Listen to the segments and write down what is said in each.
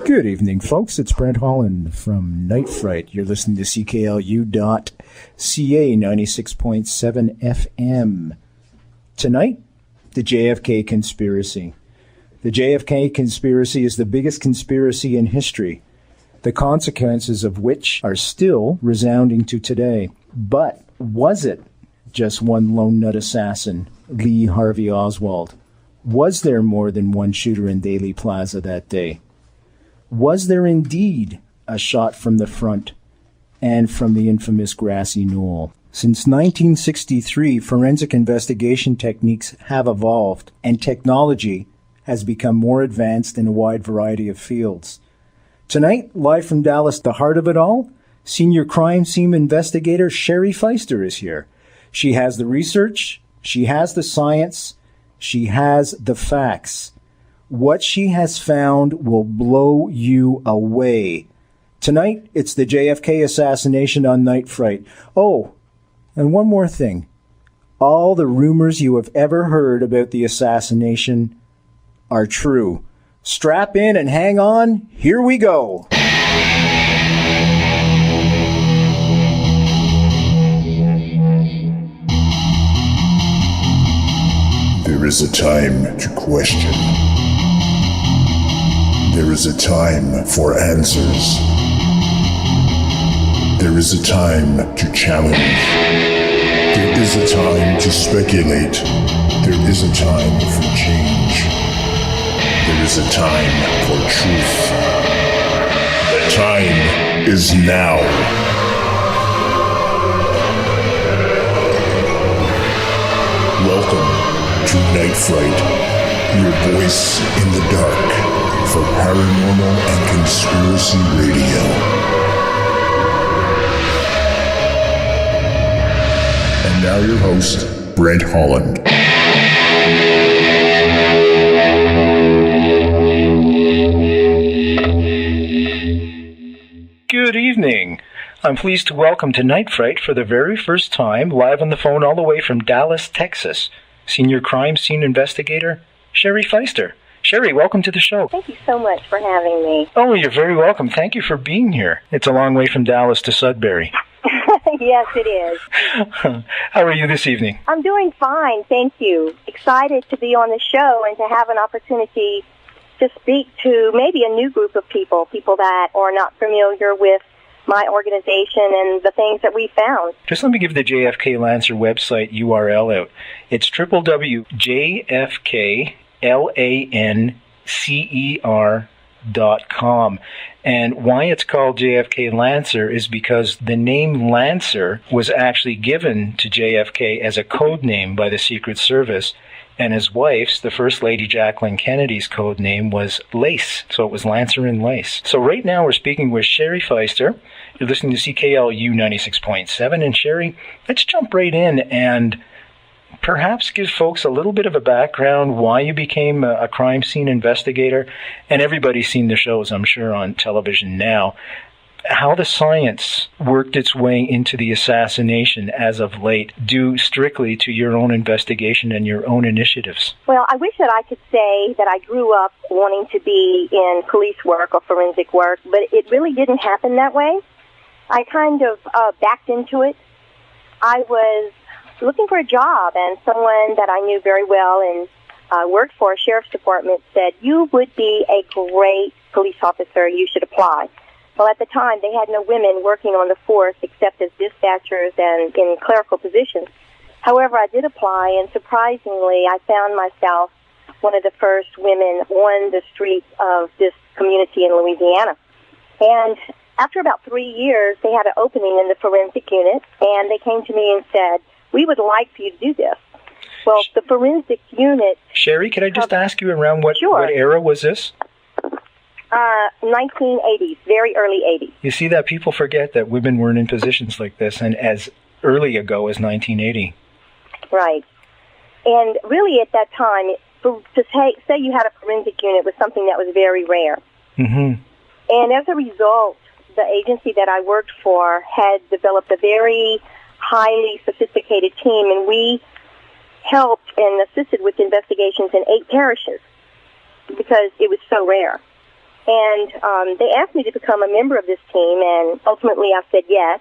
Good evening, folks. It's Brent Holland from Night Fright. You're listening to CKLU.ca 96.7 FM. Tonight, the JFK conspiracy. The JFK conspiracy is the biggest conspiracy in history, the consequences of which are still resounding to today. But was it just one lone nut assassin, Lee Harvey Oswald? Was there more than one shooter in Dealey Plaza that day? Was there indeed a shot from the front and from the infamous Grassy Knoll? Since 1963, forensic investigation techniques have evolved, and technology has become more advanced in a wide variety of fields. Tonight, live from Dallas, the heart of it all, senior crime scene investigator Sher Fiester is here. She has the research, she has the science, she has the facts. What she has found will blow you away. Tonight, it's the JFK assassination on Night Fright. Oh, and one more thing. All the rumors you have ever heard about the assassination are true. Strap in and hang on. Here we go. There is a time to question. There is a time for answers. There is a time to challenge. There is a time to speculate. There is a time for change. There is a time for truth. The time is now. Welcome to Night Fright, your voice in the dark for paranormal and conspiracy radio. And now your host, Brent Holland. Good evening. I'm pleased to welcome to Night Fright for the very first time, live on the phone all the way from Dallas, Texas, senior crime scene investigator Sher Fiester. Sher, welcome to the show. Thank you so much for having me. Oh, you're very welcome. Thank you for being here. It's a long way from Dallas to Sudbury. Yes, it is. How are you this evening? I'm doing fine, thank you. Excited to be on the show and to have an opportunity to speak to maybe a new group of people that are not familiar with my organization and the things that we found. Just let me give the JFK Lancer website URL out. It's www.jfklancer.com. And why it's called JFK Lancer is because the name Lancer was actually given to JFK as a code name by the Secret Service, and his wife's, the First Lady Jacqueline Kennedy's code name was Lace, so it was Lancer and Lace. So right now we're speaking with Sher Fiester. You're listening to CKLU 96.7, and Sher, let's jump right in and perhaps give folks a little bit of a background, why you became a crime scene investigator, and everybody's seen the shows, I'm sure, on television now, how the science worked its way into the assassination as of late, due strictly to your own investigation and your own initiatives. Well, I wish that I could say that I grew up wanting to be in police work or forensic work, but it really didn't happen that way. I kind of backed into it. I was looking for a job, and someone that I knew very well and worked for a sheriff's department said, "You would be a great police officer. You should apply." Well, at the time, they had no women working on the force except as dispatchers and in clerical positions. However, I did apply, and surprisingly, I found myself one of the first women on the streets of this community in Louisiana. And after about 3 years, they had an opening in the forensic unit, and they came to me and said, "We would like for you to do this." Well, the forensic unit... Sher, could I just ask you around what era was this? 1980s, very early 80s. You see that people forget that women weren't in positions like this, and as early ago as 1980. Right. And really at that time, to say you had a forensic unit was something that was very rare. Mm-hmm. And as a result, the agency that I worked for had developed a very highly sophisticated team, and we helped and assisted with investigations in 8 parishes because it was so rare. And they asked me to become a member of this team, and ultimately I said yes.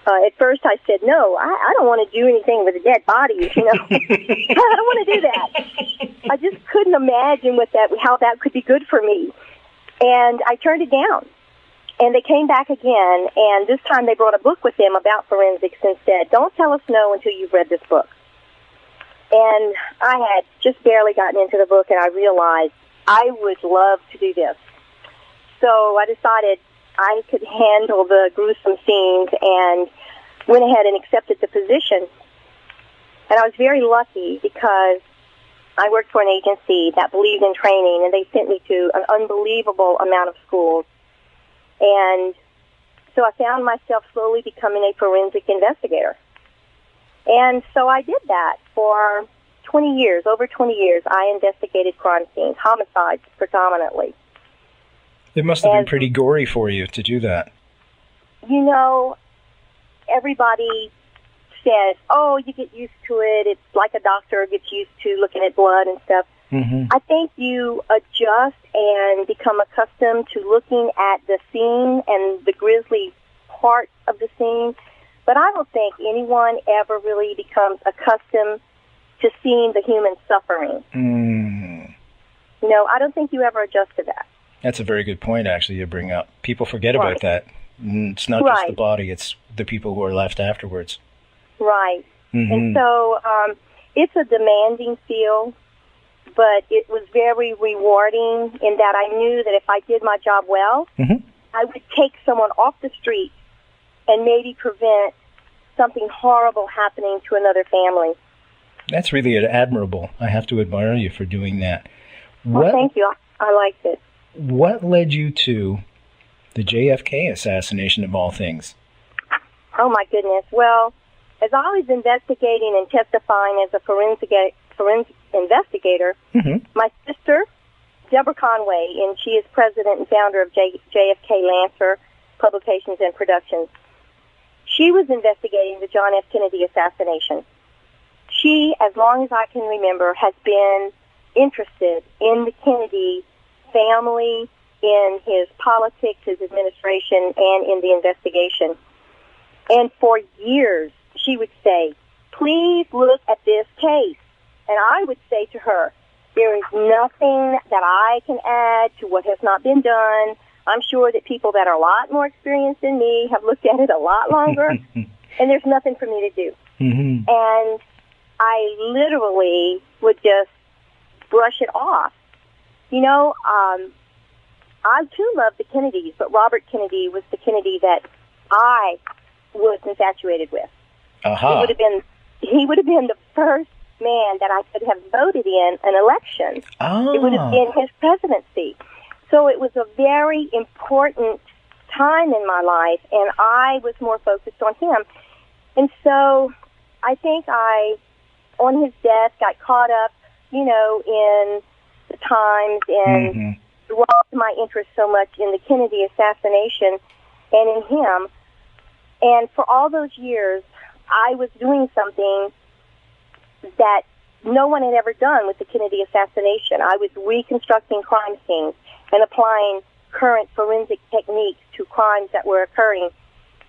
At first I said, no, I don't want to do anything with the dead bodies, you know. I don't want to do that. I just couldn't imagine how that could be good for me. And I turned it down. And they came back again, and this time they brought a book with them about forensics and said, don't tell us no until you've read this book. And I had just barely gotten into the book, and I realized I would love to do this. So I decided I could handle the gruesome scenes and went ahead and accepted the position. And I was very lucky because I worked for an agency that believed in training, and they sent me to an unbelievable amount of schools. And so I found myself slowly becoming a forensic investigator. And so I did that for 20 years. Over 20 years, I investigated crime scenes, homicides predominantly. It must have been pretty gory for you to do that. You know, everybody says, oh, you get used to it. It's like a doctor gets used to looking at blood and stuff. Mm-hmm. I think you adjust and become accustomed to looking at the scene and the grisly part of the scene. But I don't think anyone ever really becomes accustomed to seeing the human suffering. Mm. You know, I don't think you ever adjust to that. That's a very good point, actually, you bring up. People forget about that. It's not just the body, it's the people who are left afterwards. Right. Mm-hmm. And so it's a demanding field, but it was very rewarding in that I knew that if I did my job well, mm-hmm. I would take someone off the street and maybe prevent something horrible happening to another family. That's really admirable. I have to admire you for doing that. Well, thank you. I liked it. What led you to the JFK assassination of all things? Oh, my goodness. Well, as I was investigating and testifying as a forensic investigator, mm-hmm. my sister, Deborah Conway, and she is president and founder of JFK Lancer Publications and Productions, she was investigating the John F. Kennedy assassination. She, as long as I can remember, has been interested in the Kennedy family, in his politics, his administration, and in the investigation. And for years, she would say, please look at this case. And I would say to her, there is nothing that I can add to what has not been done. I'm sure that people that are a lot more experienced than me have looked at it a lot longer, and there's nothing for me to do. Mm-hmm. And I literally would just brush it off. You know, I too love the Kennedys, but Robert Kennedy was the Kennedy that I was infatuated with. Uh-huh. He would have been the first man that I could have voted in an election. Oh. It would have been his presidency. So it was a very important time in my life, and I was more focused on him. And so I think I, on his death, got caught up, you know, in the times and mm-hmm. lost my interest so much in the Kennedy assassination and in him. And for all those years, I was doing something that no one had ever done with the Kennedy assassination. I was reconstructing crime scenes and applying current forensic techniques to crimes that were occurring.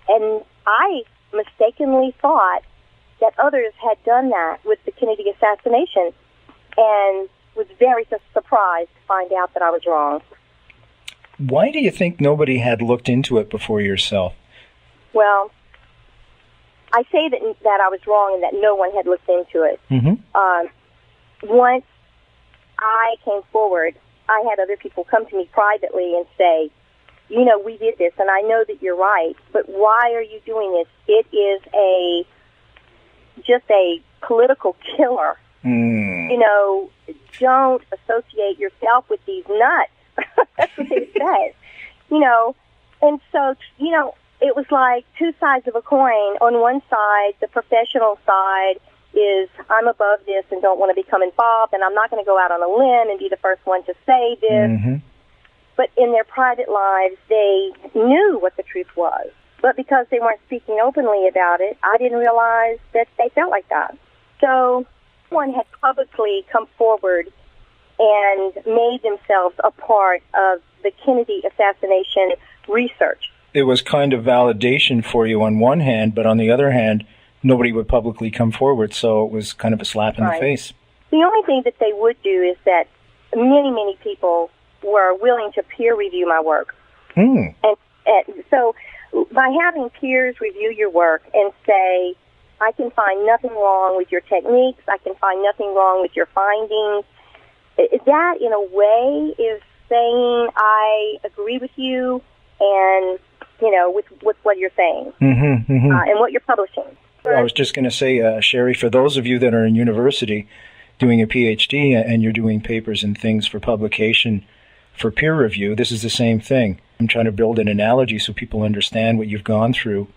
And I mistakenly thought that others had done that with the Kennedy assassination and was very surprised to find out that I was wrong. Why do you think nobody had looked into it before yourself? Well, I say that I was wrong and that no one had looked into it. Mm-hmm. Once I came forward, I had other people come to me privately and say, you know, we did this, and I know that you're right, but why are you doing this? It is just a political killer. Mm. You know, don't associate yourself with these nuts. That's what they said. You know, and so, you know, it was like two sides of a coin. On one side, the professional side is, I'm above this and don't want to become involved, and I'm not going to go out on a limb and be the first one to say this. Mm-hmm. But in their private lives, they knew what the truth was. But because they weren't speaking openly about it, I didn't realize that they felt like that. So one had publicly come forward and made themselves a part of the Kennedy assassination research. It was kind of validation for you on one hand, but on the other hand, nobody would publicly come forward, so it was kind of a slap in the face. The only thing that they would do is that many people were willing to peer review my work. And so by having peers review your work and say, I can find nothing wrong with your techniques, I can find nothing wrong with your findings, that in a way is saying I agree with you and, with what you're saying and what you're publishing. I was just going to say, Sherry, for those of you that are in university doing a PhD and you're doing papers and things for publication for peer review, this is the same thing. I'm trying to build an analogy so people understand what you've gone through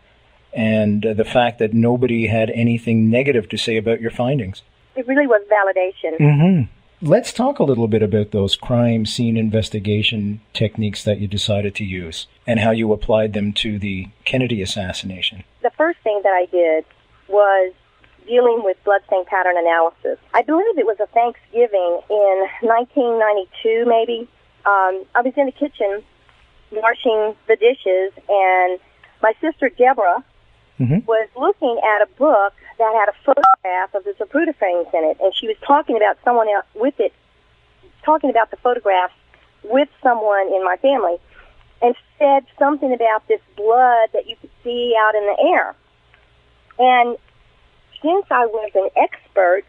and the fact that nobody had anything negative to say about your findings. It really was validation. Let's talk a little bit about those crime scene investigation techniques that you decided to use and how you applied them to the Kennedy assassination. The first thing that I did was dealing with bloodstain pattern analysis. I believe it was a Thanksgiving in 1992, maybe. I was in the kitchen washing the dishes, and my sister Deborah was looking at a book that had a photograph of the Zapruder frames in it, and she was talking about someone else with it, talking about the photographs with someone in my family, and said something about this blood that you could see out in the air. And since I was an expert,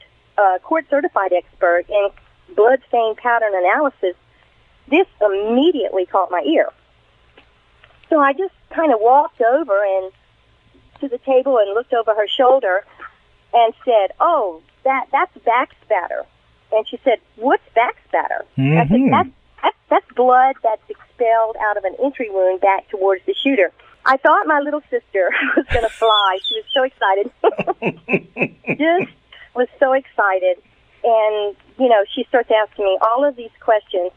court-certified expert in bloodstain pattern analysis, this immediately caught my ear. So I just kind of walked over and to the table and looked over her shoulder and said, "Oh, that's back spatter." And she said, "What's back spatter?" I said, that's blood that's expelled out of an entry wound back towards the shooter. I thought my little sister was going to fly. She was so excited. Just was so excited. And, she starts asking me all of these questions.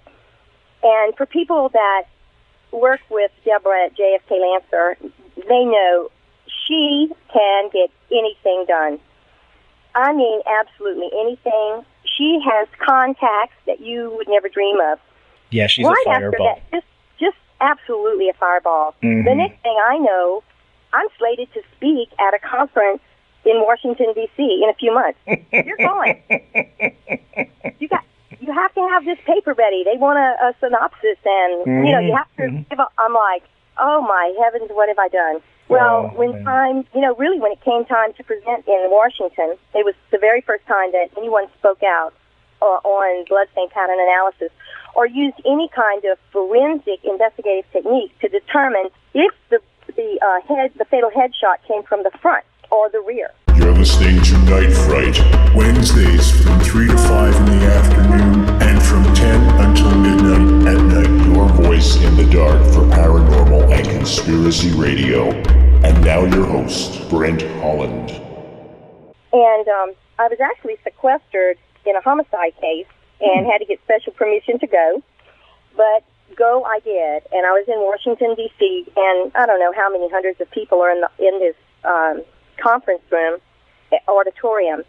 And for people that work with Deborah at JFK Lancer, they know she can get anything done. I mean, absolutely anything. She has contacts that you would never dream of. Yeah, she's a fireball. After that, just absolutely a fireball. The next thing I know, I'm slated to speak at a conference in Washington, D.C. in a few months. You're going. You have to have this paper ready. They want a synopsis, and you have to give up. I'm like, oh my heavens, what have I done? Well, when it came time to present in Washington, it was the very first time that anyone spoke out on bloodstain pattern analysis or used any kind of forensic investigative technique to determine if the fatal headshot came from the front or the rear. You're listening to Night Fright, Wednesdays from 3 to 5 in the afternoon and from 10 until midnight at night. Your voice in the dark for paranormal and conspiracy radio. And now your host, Brent Holland. And I was actually sequestered in a homicide case and had to get special permission to go. But go I did. And I was in Washington, D.C., and I don't know how many hundreds of people are in this conference room, auditorium.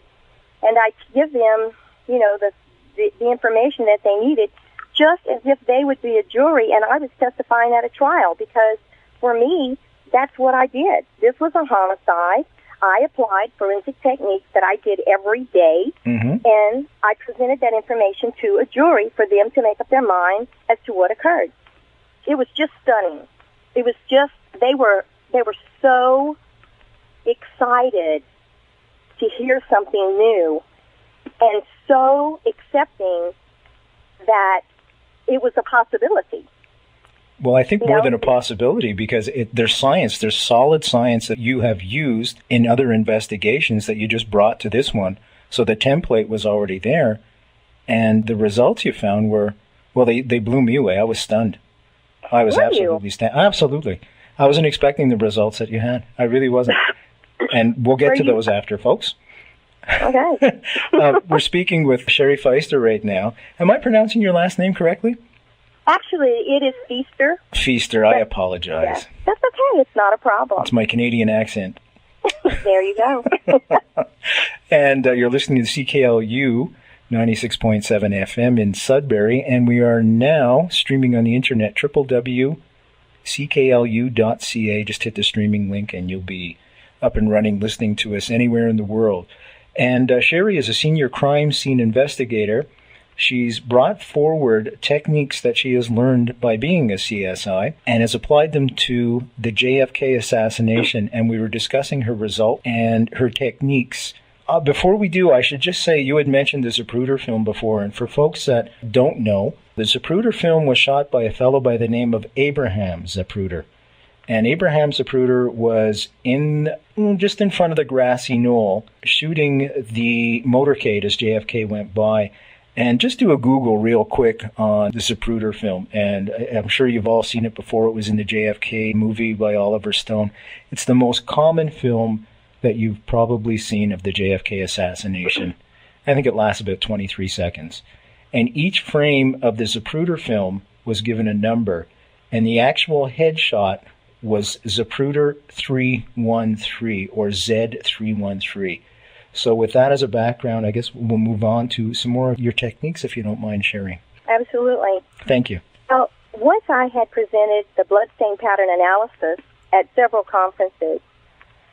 And I give them, the information that they needed, just as if they would be a jury and I was testifying at a trial, because for me, that's what I did. This was a homicide. I applied forensic techniques that I did every day, and I presented that information to a jury for them to make up their mind as to what occurred. It was just stunning. It was just, they were so excited to hear something new and so accepting that it was a possibility. Well, I think more than a possibility, because there's science, there's solid science that you have used in other investigations that you just brought to this one. So the template was already there, and the results you found were, well, they blew me away. I was stunned. I was absolutely stunned. Absolutely. I wasn't expecting the results that you had. I really wasn't. And we'll get to those after, folks. Okay. We're speaking with Sherry Fiester right now. Am I pronouncing your last name correctly? Actually, it is Fiester. Fiester, I apologize. Yeah, that's okay. It's not a problem. It's my Canadian accent. There you go. And you're listening to CKLU 96.7 FM in Sudbury, and we are now streaming on the internet, www.cklu.ca. Just hit the streaming link and you'll be up and running listening to us anywhere in the world. And Sherry is a senior crime scene investigator. She's brought forward techniques that she has learned by being a CSI and has applied them to the JFK assassination, and we were discussing her result and her techniques. Before we do, I should just say you had mentioned the Zapruder film before, and for folks that don't know, the Zapruder film was shot by a fellow by the name of Abraham Zapruder. And Abraham Zapruder was just in front of the Grassy Knoll shooting the motorcade as JFK went by. And just do a Google real quick on the Zapruder film, and I'm sure you've all seen it before. It was in the JFK movie by Oliver Stone. It's the most common film that you've probably seen of the JFK assassination. I think it lasts about 23 seconds. And each frame of the Zapruder film was given a number, and the actual headshot was Zapruder 313 or Z313. So with that as a background, I guess we'll move on to some more of your techniques, if you don't mind sharing. Absolutely. Thank you. Well, once I had presented the bloodstain pattern analysis at several conferences,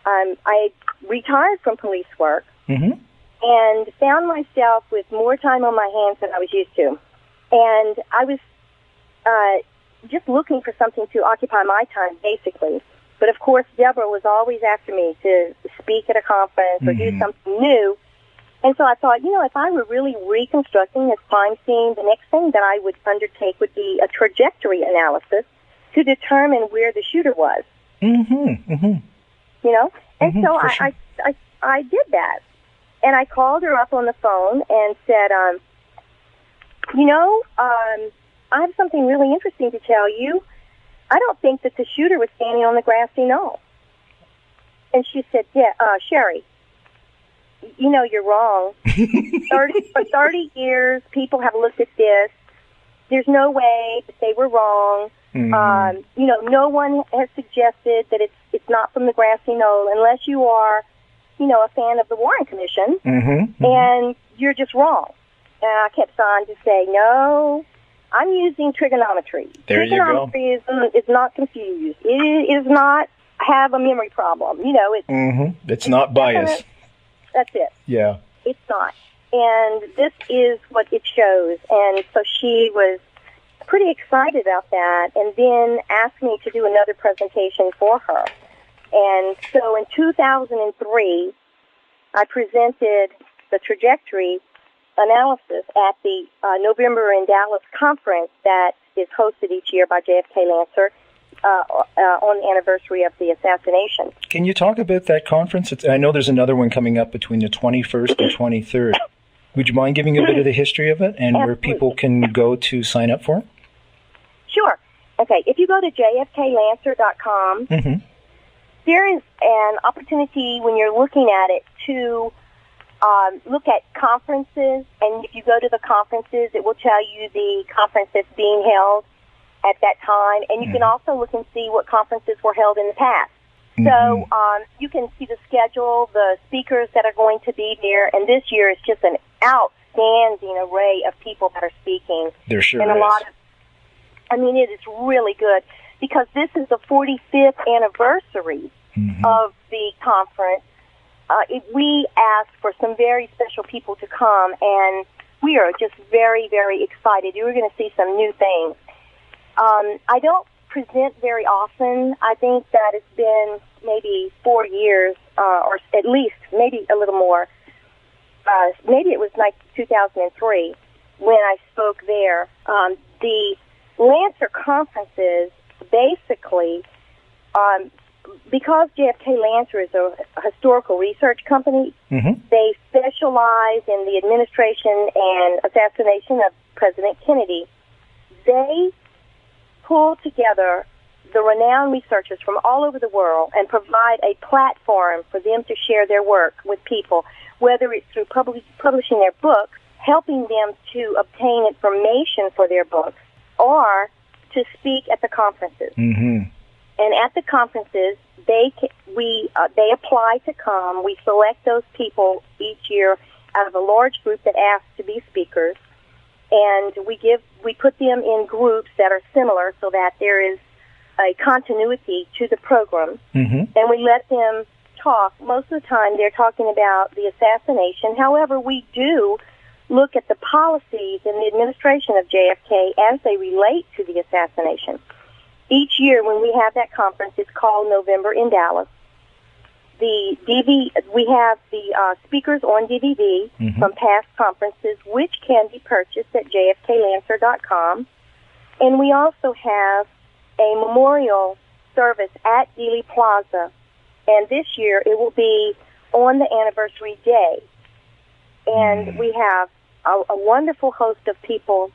I retired from police work and found myself with more time on my hands than I was used to. And I was just looking for something to occupy my time, basically. But, of course, Deborah was always after me to speak at a conference or do something new. And so I thought, if I were really reconstructing this crime scene, the next thing that I would undertake would be a trajectory analysis to determine where the shooter was. And so I did that. And I called her up on the phone and said, I have something really interesting to tell you. I don't think that the shooter was standing on the Grassy Knoll. And she said, Sherry, you're wrong. For 30 years, people have looked at this. There's no way that they were wrong. No one has suggested that it's not from the Grassy Knoll unless you are, a fan of the Warren Commission, and you're just wrong. And I kept on to say, no, I'm using trigonometry. There you go. Trigonometry is not confused. It is not have a memory problem. It's not biased. That's it. Yeah. It's not. And this is what it shows. And so she was pretty excited about that and then asked me to do another presentation for her. And so in 2003, I presented the trajectory analysis at the November in Dallas conference that is hosted each year by JFK Lancer on the anniversary of the assassination. Can you talk about that conference? I know there's another one coming up between the 21st and 23rd. Would you mind giving a bit of the history of it and where people can go to sign up for it? Sure. Okay, if you go to jfklancer.com, there is an opportunity when you're looking at it to look at conferences, and if you go to the conferences, it will tell you the conference that's being held at that time, and you can also look and see what conferences were held in the past. So you can see the schedule, the speakers that are going to be there, and this year is just an outstanding array of people that are speaking. There sure and is. It is really good because this is the 45th anniversary of the conference. We asked for some very special people to come, and we are just very, very excited. You're going to see some new things. I don't present very often. I think that it's been maybe 4 years, or at least maybe a little more. Maybe it was like 2003 when I spoke there. The Lancer conferences basically, because JFK Lancer is a historical research company, they specialize in the administration and assassination of President Kennedy. They pull together the renowned researchers from all over the world and provide a platform for them to share their work with people, whether it's through publishing their books, helping them to obtain information for their books, or to speak at the conferences. And at the conferences, they apply to come. We select those people each year, out of a large group that asks to be speakers, and we put them in groups that are similar so that there is a continuity to the program, and we let them talk. Most of the time they're talking about the assassination. However, we do look at the policies and the administration of JFK as they relate to the assassination. Each year when we have that conference, it's called November in Dallas. We have the speakers on DVD from past conferences, which can be purchased at jfklancer.com. And we also have a memorial service at Dealey Plaza. And this year it will be on the anniversary day. And we have a wonderful host of people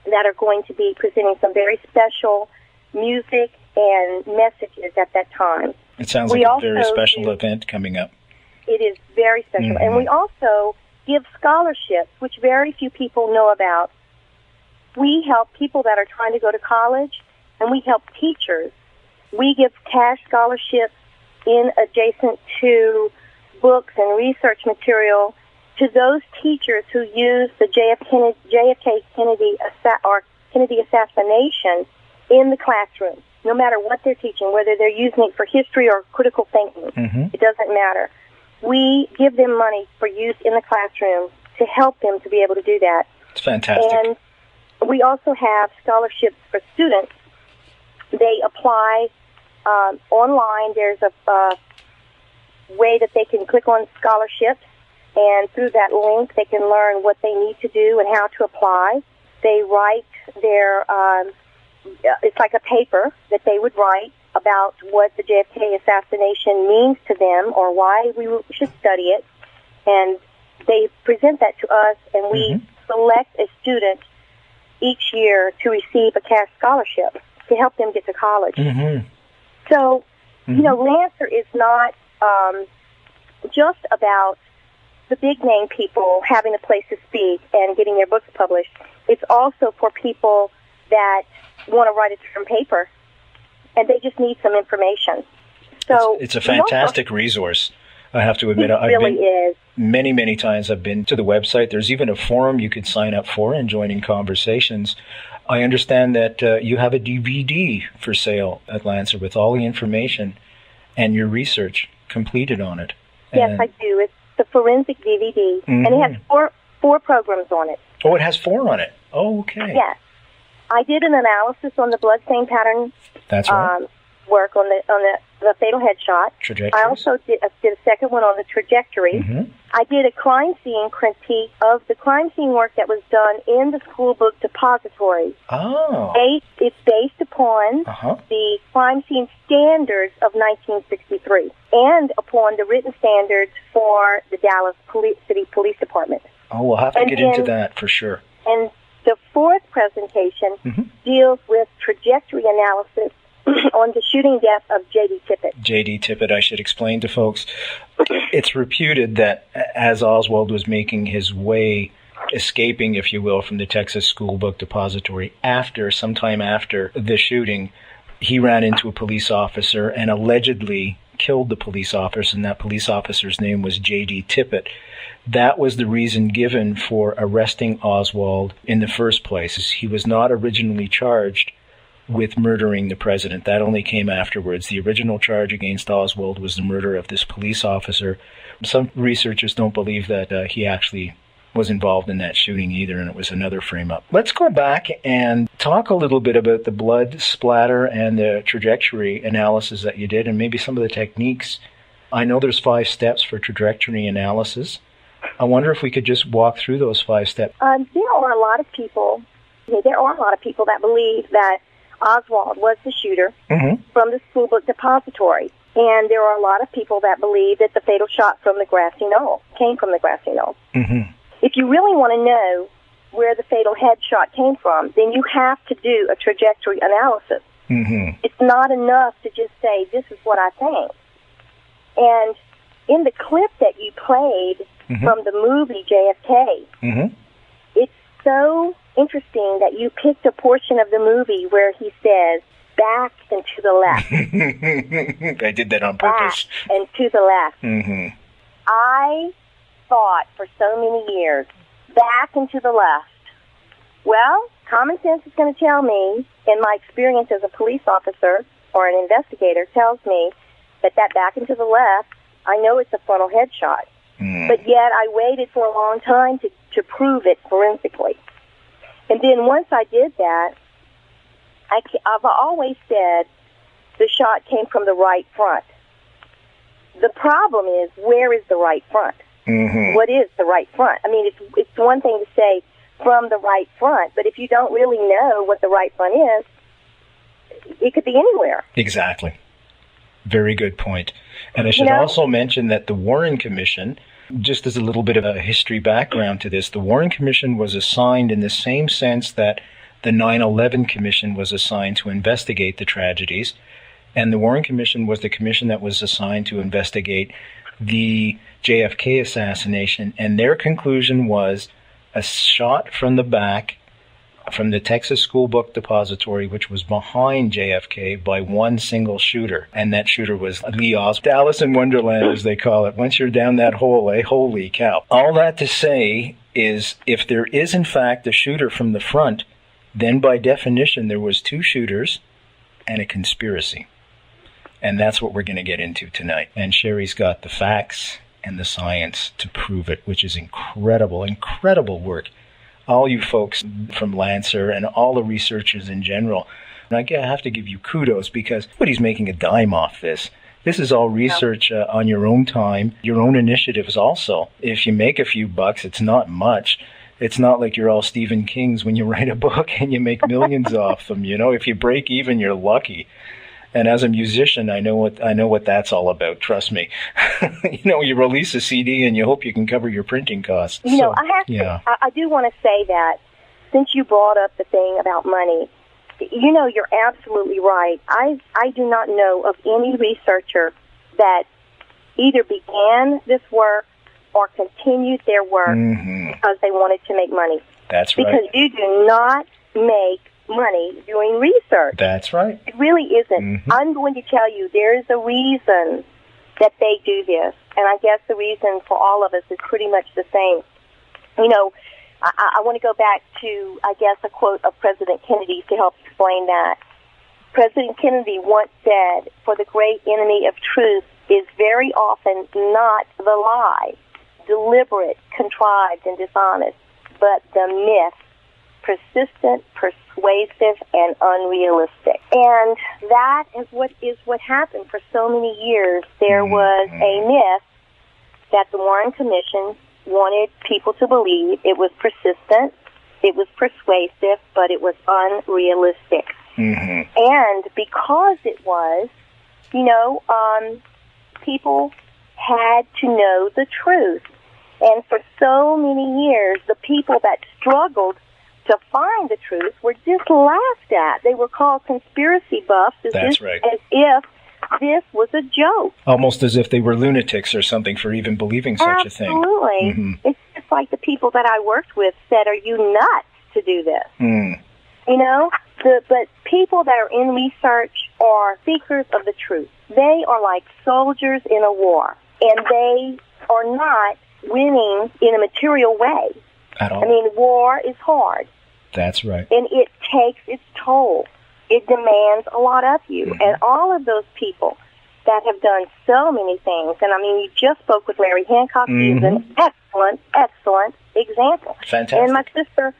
that are going to be presenting some very special music and messages at that time. It sounds like a very special event coming up. It is very special. And we also give scholarships, which very few people know about. We help people that are trying to go to college, and we help teachers. We give cash scholarships in adjacent to books and research material to those teachers who use the JFK Kennedy assassination in the classroom. No matter what they're teaching, whether they're using it for history or critical thinking, it doesn't matter. We give them money for use in the classroom to help them to be able to do that. It's fantastic. And we also have scholarships for students. They apply online. There's a way that they can click on scholarships, and through that link they can learn what they need to do and how to apply. They write their... it's like a paper that they would write about what the JFK assassination means to them or why we should study it. And they present that to us, and we select a student each year to receive a cash scholarship to help them get to college. So, you know, Lancer is not just about the big-name people having a place to speak and getting their books published. It's also for people that want to write a term paper, and they just need some information. So it's a fantastic resource. I have to admit, I've been many times. I've been to the website. There's even a forum you could sign up for and join in conversations. I understand that you have a DVD for sale at Lancer with all the information and your research completed on it. Yes, I do. It's the forensic DVD, and it has four programs on it. Oh, it has 4 on it. Oh, okay. Yes. I did an analysis on the bloodstain pattern. That's right. Work on the fatal headshot. I also did a second one on the trajectory. I did a crime scene critique of the crime scene work that was done in the school book depository. Oh. It's based upon the crime scene standards of 1963 and upon the written standards for the Dallas City Police Department. Oh, we'll have to get into that for sure. And the fourth presentation deals with trajectory analysis on the shooting death of J.D. Tippit. J.D. Tippit, I should explain to folks. It's reputed that as Oswald was making his way, escaping, if you will, from the Texas School Book Depository, sometime after the shooting, he ran into a police officer and allegedly killed the police officer, and that police officer's name was J.D. Tippit. That was the reason given for arresting Oswald in the first place. He was not originally charged with murdering the president. That only came afterwards. The original charge against Oswald was the murder of this police officer. Some researchers don't believe that he actually was involved in that shooting either, and it was another frame-up. Let's go back and talk a little bit about the blood splatter and the trajectory analysis that you did, and maybe some of the techniques. I know there's 5 steps for trajectory analysis. I wonder if we could just walk through those 5 steps. There are a lot of people that believe that Oswald was the shooter from the school book depository. And there are a lot of people that believe that the fatal shot from the Grassy Knoll came from the Grassy Knoll. If you really want to know where the fatal headshot came from, then you have to do a trajectory analysis. It's not enough to just say, this is what I think. And in the clip that you played from the movie JFK, it's so interesting that you picked a portion of the movie where he says, back and to the left. I did that on purpose. Back and to the left. I thought for so many years, back and to the left. Well, common sense is going to tell me, and my experience as a police officer or an investigator tells me that back and to the left, I know it's a frontal headshot. But yet I waited for a long time to prove it forensically. And then once I did that, I've always said the shot came from the right front. The problem is, where is the right front? What is the right front? I mean, it's one thing to say from the right front, but if you don't really know what the right front is, it could be anywhere. Exactly. Very good point. And I should also mention that the Warren Commission, just as a little bit of a history background to this, the Warren Commission was assigned in the same sense that the 9/11 Commission was assigned to investigate the tragedies. And the Warren Commission was the commission that was assigned to investigate the JFK assassination. And their conclusion was a shot from the back from the Texas School Book Depository, which was behind JFK, by one single shooter. And that shooter was Lee Oswald. Alice in Wonderland, as they call it. Once you're down that hole, holy cow. All that to say is, if there is in fact a shooter from the front, then by definition there was two shooters and a conspiracy. And that's what we're going to get into tonight. And Sherry's got the facts and the science to prove it, which is incredible, incredible work. All you folks from Lancer and all the researchers in general. And I have to give you kudos, because nobody's making a dime off this. This is all research on your own time, your own initiatives also. If you make a few bucks, it's not much. It's not like you're all Stephen Kings when you write a book and you make millions off them. You know, if you break even, you're lucky. And as a musician, I know what that's all about. Trust me. You release a CD and you hope you can cover your printing costs. I do want to say that, since you brought up the thing about money, you're absolutely right. I do not know of any researcher that either began this work or continued their work because they wanted to make money. That's right. Because you do not make money doing research. That's right. It really isn't. I'm going to tell you, there is a reason that they do this, and I guess the reason for all of us is pretty much the same. I want to go back to, I guess, a quote of President Kennedy's to help explain that. President Kennedy once said, "For the great enemy of truth is very often not the lie, deliberate, contrived, and dishonest, but the myth, persistent, persuasive, and unrealistic." And that is what happened for so many years. There was a myth that the Warren Commission wanted people to believe. It was persistent, it was persuasive, but it was unrealistic. And because it was, people had to know the truth. And for so many years, the people that struggled to find the truth were just laughed at. They were called conspiracy buffs, as if this was a joke. Almost as if they were lunatics or something for even believing such a thing. Absolutely. It's just like the people that I worked with said, "Are you nuts to do this?" But people that are in research are seekers of the truth. They are like soldiers in a war, and they are not winning in a material way. At all. I mean, war is hard. That's right. And it takes its toll. It demands a lot of you. And all of those people that have done so many things, and I mean, you just spoke with Larry Hancock. He's an excellent, excellent example. Fantastic. And my sister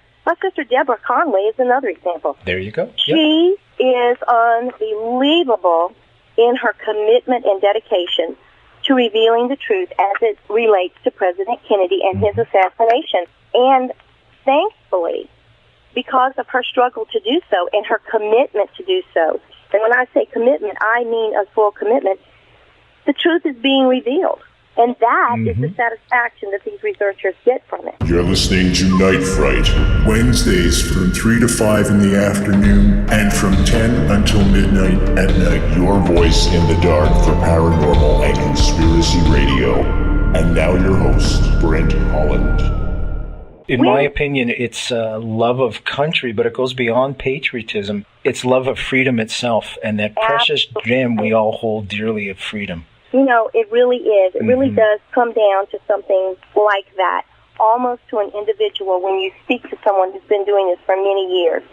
Deborah Conway is another example. There you go. She is unbelievable in her commitment and dedication to revealing the truth as it relates to President Kennedy and his assassination. And thankfully, because of her struggle to do so and her commitment to do so, and when I say commitment, I mean a full commitment, the truth is being revealed. And that is the satisfaction that these researchers get from it. You're listening to Night Fright, Wednesdays from 3 to 5 in the afternoon and from 10 until midnight at night. Your voice in the dark for paranormal and conspiracy radio. And now your host, Brent Holland. In my opinion, it's love of country, but it goes beyond patriotism. It's love of freedom itself, and that precious gem we all hold dearly of freedom. You know, it really is. It really does come down to something like that, almost to an individual when you speak to someone who's been doing this for many years.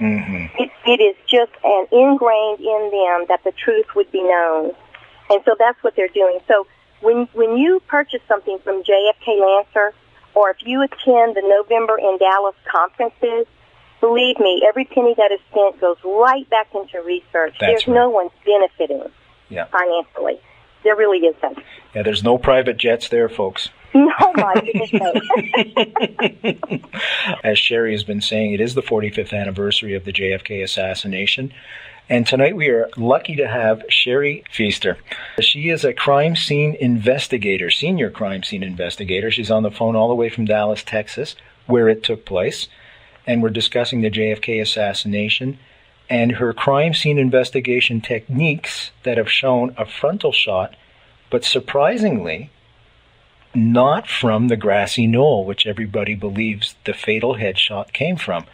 It is just ingrained in them that the truth would be known. And so that's what they're doing. So when you purchase something from JFK Lancer, or if you attend the November in Dallas conferences, believe me, every penny that is spent goes right back into research. There's no one benefiting financially. There really isn't. Yeah, there's no private jets there, folks. No, my goodness, no. As Sherry has been saying, it is the 45th anniversary of the JFK assassination. And tonight we are lucky to have Sherry Fiester. She is a crime scene investigator, senior crime scene investigator. She's on the phone all the way from Dallas, Texas, where it took place. And we're discussing the JFK assassination and her crime scene investigation techniques that have shown a frontal shot, but surprisingly, not from the Grassy Knoll, which everybody believes the fatal headshot came from.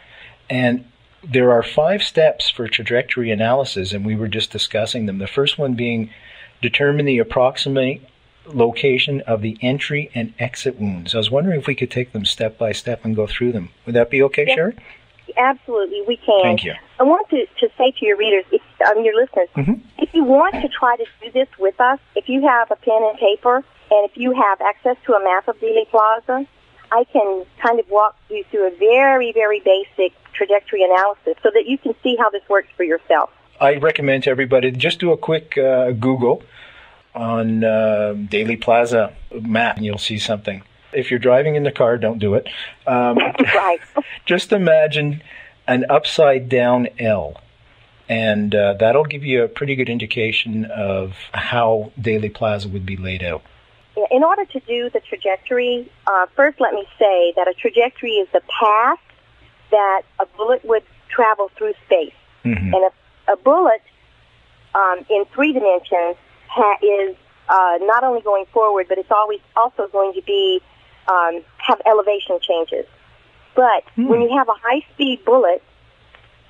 And there are 5 steps for trajectory analysis, and we were just discussing them. The first one being determine the approximate location of the entry and exit wounds. I was wondering if we could take them step by step and go through them. Would that be okay, Sherry? Absolutely, we can. Thank you. I want to say to your readers, your listeners, if you want to try to do this with us, if you have a pen and paper, and if you have access to a map of Dealey Plaza, I can kind of walk you through a very, very basic trajectory analysis so that you can see how this works for yourself. I recommend to everybody to just do a quick Google on Dealey Plaza map, and you'll see something. If you're driving in the car, don't do it. Right. Just imagine an upside-down L, and that'll give you a pretty good indication of how Dealey Plaza would be laid out. In order to do the trajectory, first let me say that a trajectory is the path that a bullet would travel through space. And a bullet in 3 dimensions is not only going forward, but it's always also going to be have elevation changes. But when you have a high-speed bullet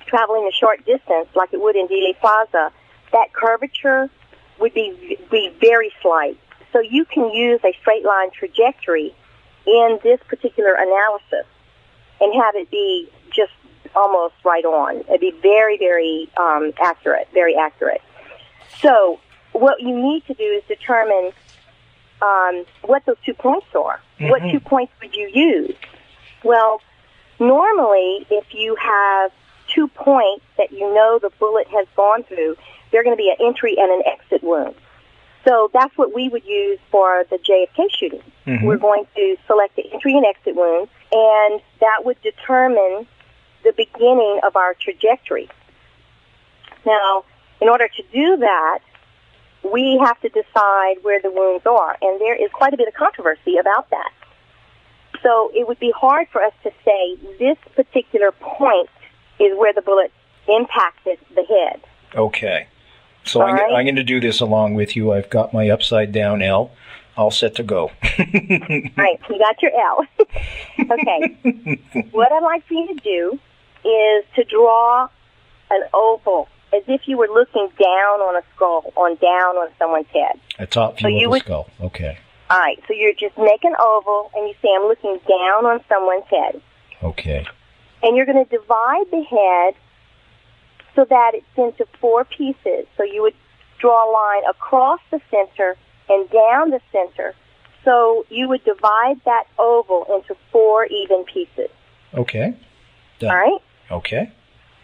traveling a short distance, like it would in Dealey Plaza, that curvature would be very slight. So you can use a straight-line trajectory in this particular analysis and have it be just almost right on. It'd be very, very accurate, very accurate. So what you need to do is determine what those 2 points are. What 2 points would you use? Well, normally, if you have 2 points that you know the bullet has gone through, they're going to be an entry and an exit wound. So that's what we would use for the JFK shooting. We're going to select the entry and exit wounds, and that would determine the beginning of our trajectory. Now, in order to do that, we have to decide where the wounds are, and there is quite a bit of controversy about that. So it would be hard for us to say this particular point is where the bullet impacted the head. Okay. So I'm going to do this along with you. I've got my upside-down L all set to go. Right. You got your L. Okay. What I'd like for you to do is to draw an oval as if you were looking down on a skull, down on someone's head. A top view of the skull. Okay. All right. So you're just make an oval, and you say, I'm looking down on someone's head. Okay. And you're going to divide the head so that it's into 4 pieces. So you would draw a line across the center and down the center. So you would divide that oval into 4 even pieces. Okay. Done. All right? Okay.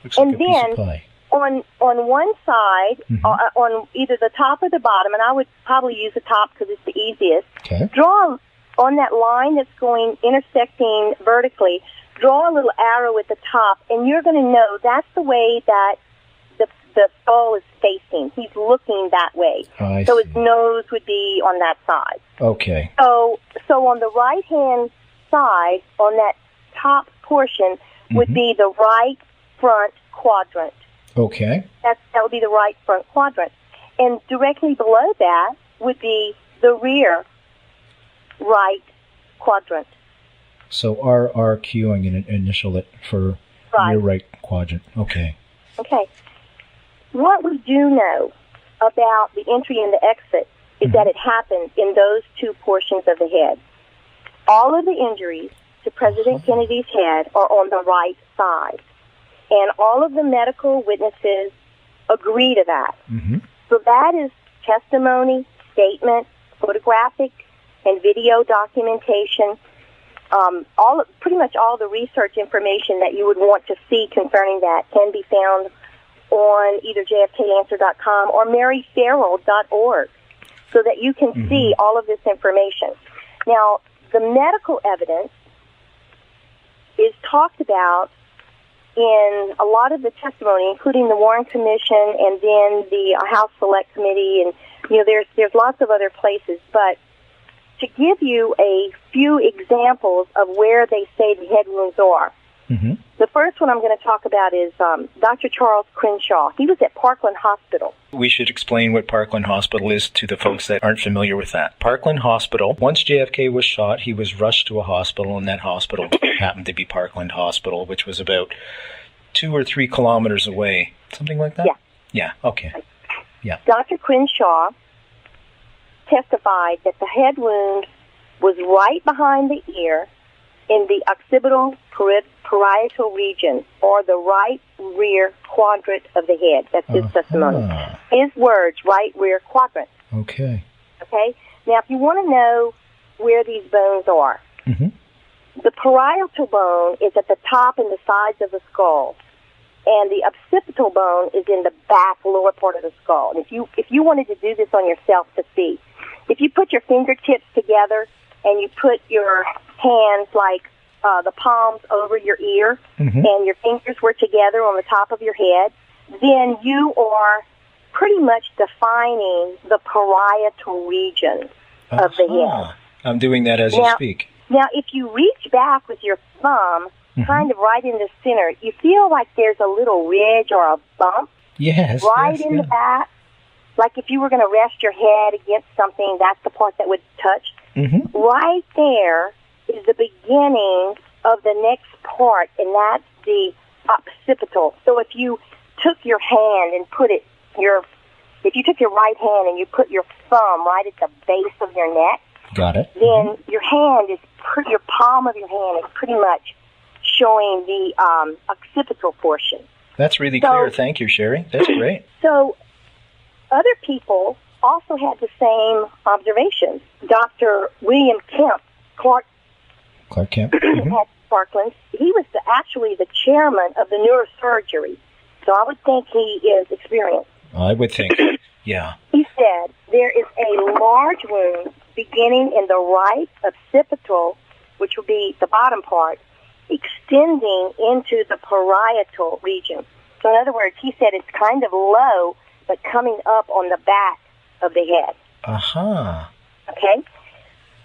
Looks like a piece of pie. On one side, on either the top or the bottom, and I would probably use the top because it's the easiest, draw on that line that's intersecting vertically, draw a little arrow at the top, and you're going to know that's the way that the skull is facing. He's looking that way. So his nose would be on that side. Okay. So on the right-hand side, on that top portion, would be the right front quadrant. Okay. That would be the right front quadrant. And directly below that would be the rear right quadrant. So RRQ, I'm going to initial it for rear right quadrant. Okay. Okay. What we do know about the entry and the exit is that it happened in those two portions of the head. All of the injuries to President Kennedy's head are on the right side. And all of the medical witnesses agree to that. So that is testimony, statement, photographic and video documentation, pretty much all the research information that you would want to see concerning that can be found on either jfklancer.com or maryfarrell.org, so that you can see all of this information. Now, the medical evidence is talked about in a lot of the testimony, including the Warren Commission and then the House Select Committee, and there's lots of other places. But to give you a few examples of where they say the head wounds are, the first one I'm going to talk about is Dr. Charles Crenshaw. He was at Parkland Hospital. We should explain what Parkland Hospital is to the folks that aren't familiar with that. Parkland Hospital, once JFK was shot, he was rushed to a hospital, and that hospital happened to be Parkland Hospital, which was about 2 or 3 kilometers away. Something like that? Yeah. Yeah, okay. Yeah. Dr. Crenshaw testified that the head wound was right behind the ear in the occipital parietal region, or the right rear quadrant of the head. That's his testimony. His words, right rear quadrant. Okay. Okay? Now, if you want to know where these bones are, the parietal bone is at the top and the sides of the skull, and the occipital bone is in the back lower part of the skull. And if you wanted to do this on yourself to see, if you put your fingertips together and you put your hands like the palms over your ear and your fingers were together on the top of your head, then you are pretty much defining the parietal region of the head. I'm doing that as you speak. Now, if you reach back with your thumb, kind of right in the center, you feel like there's a little ridge or a bump right in the back. Like if you were going to rest your head against something, that's the part that would touch. Right there is the beginning of the next part, and that's the occipital. So if you took your hand and if you took your right hand and you put your thumb right at the base of your neck, got it. Then your hand is your palm of your hand is pretty much showing the occipital portion. That's really clear. Thank you, Sherry. That's great. So other people also had the same observations. Dr. William Kemp, Clark Kemp, at Parkland, he was actually the chairman of the neurosurgery. So I would think he is experienced. I would think, yeah. He said there is a large wound beginning in the right occipital, which will be the bottom part, extending into the parietal region. So in other words, he said it's kind of low, but coming up on the back of the head. Okay?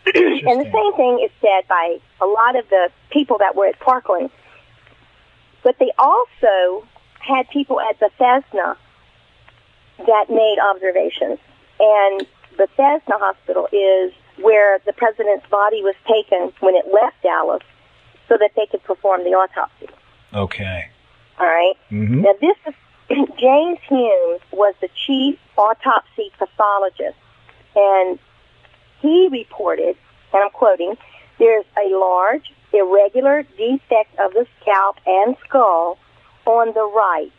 And the same thing is said by a lot of the people that were at Parkland. But they also had people at Bethesda that made observations. And Bethesda Hospital is where the president's body was taken when it left Dallas so that they could perform the autopsy. Okay. All right? Now, this is James Humes was the chief autopsy pathologist, and he reported, and I'm quoting, there's a large, irregular defect of the scalp and skull on the right,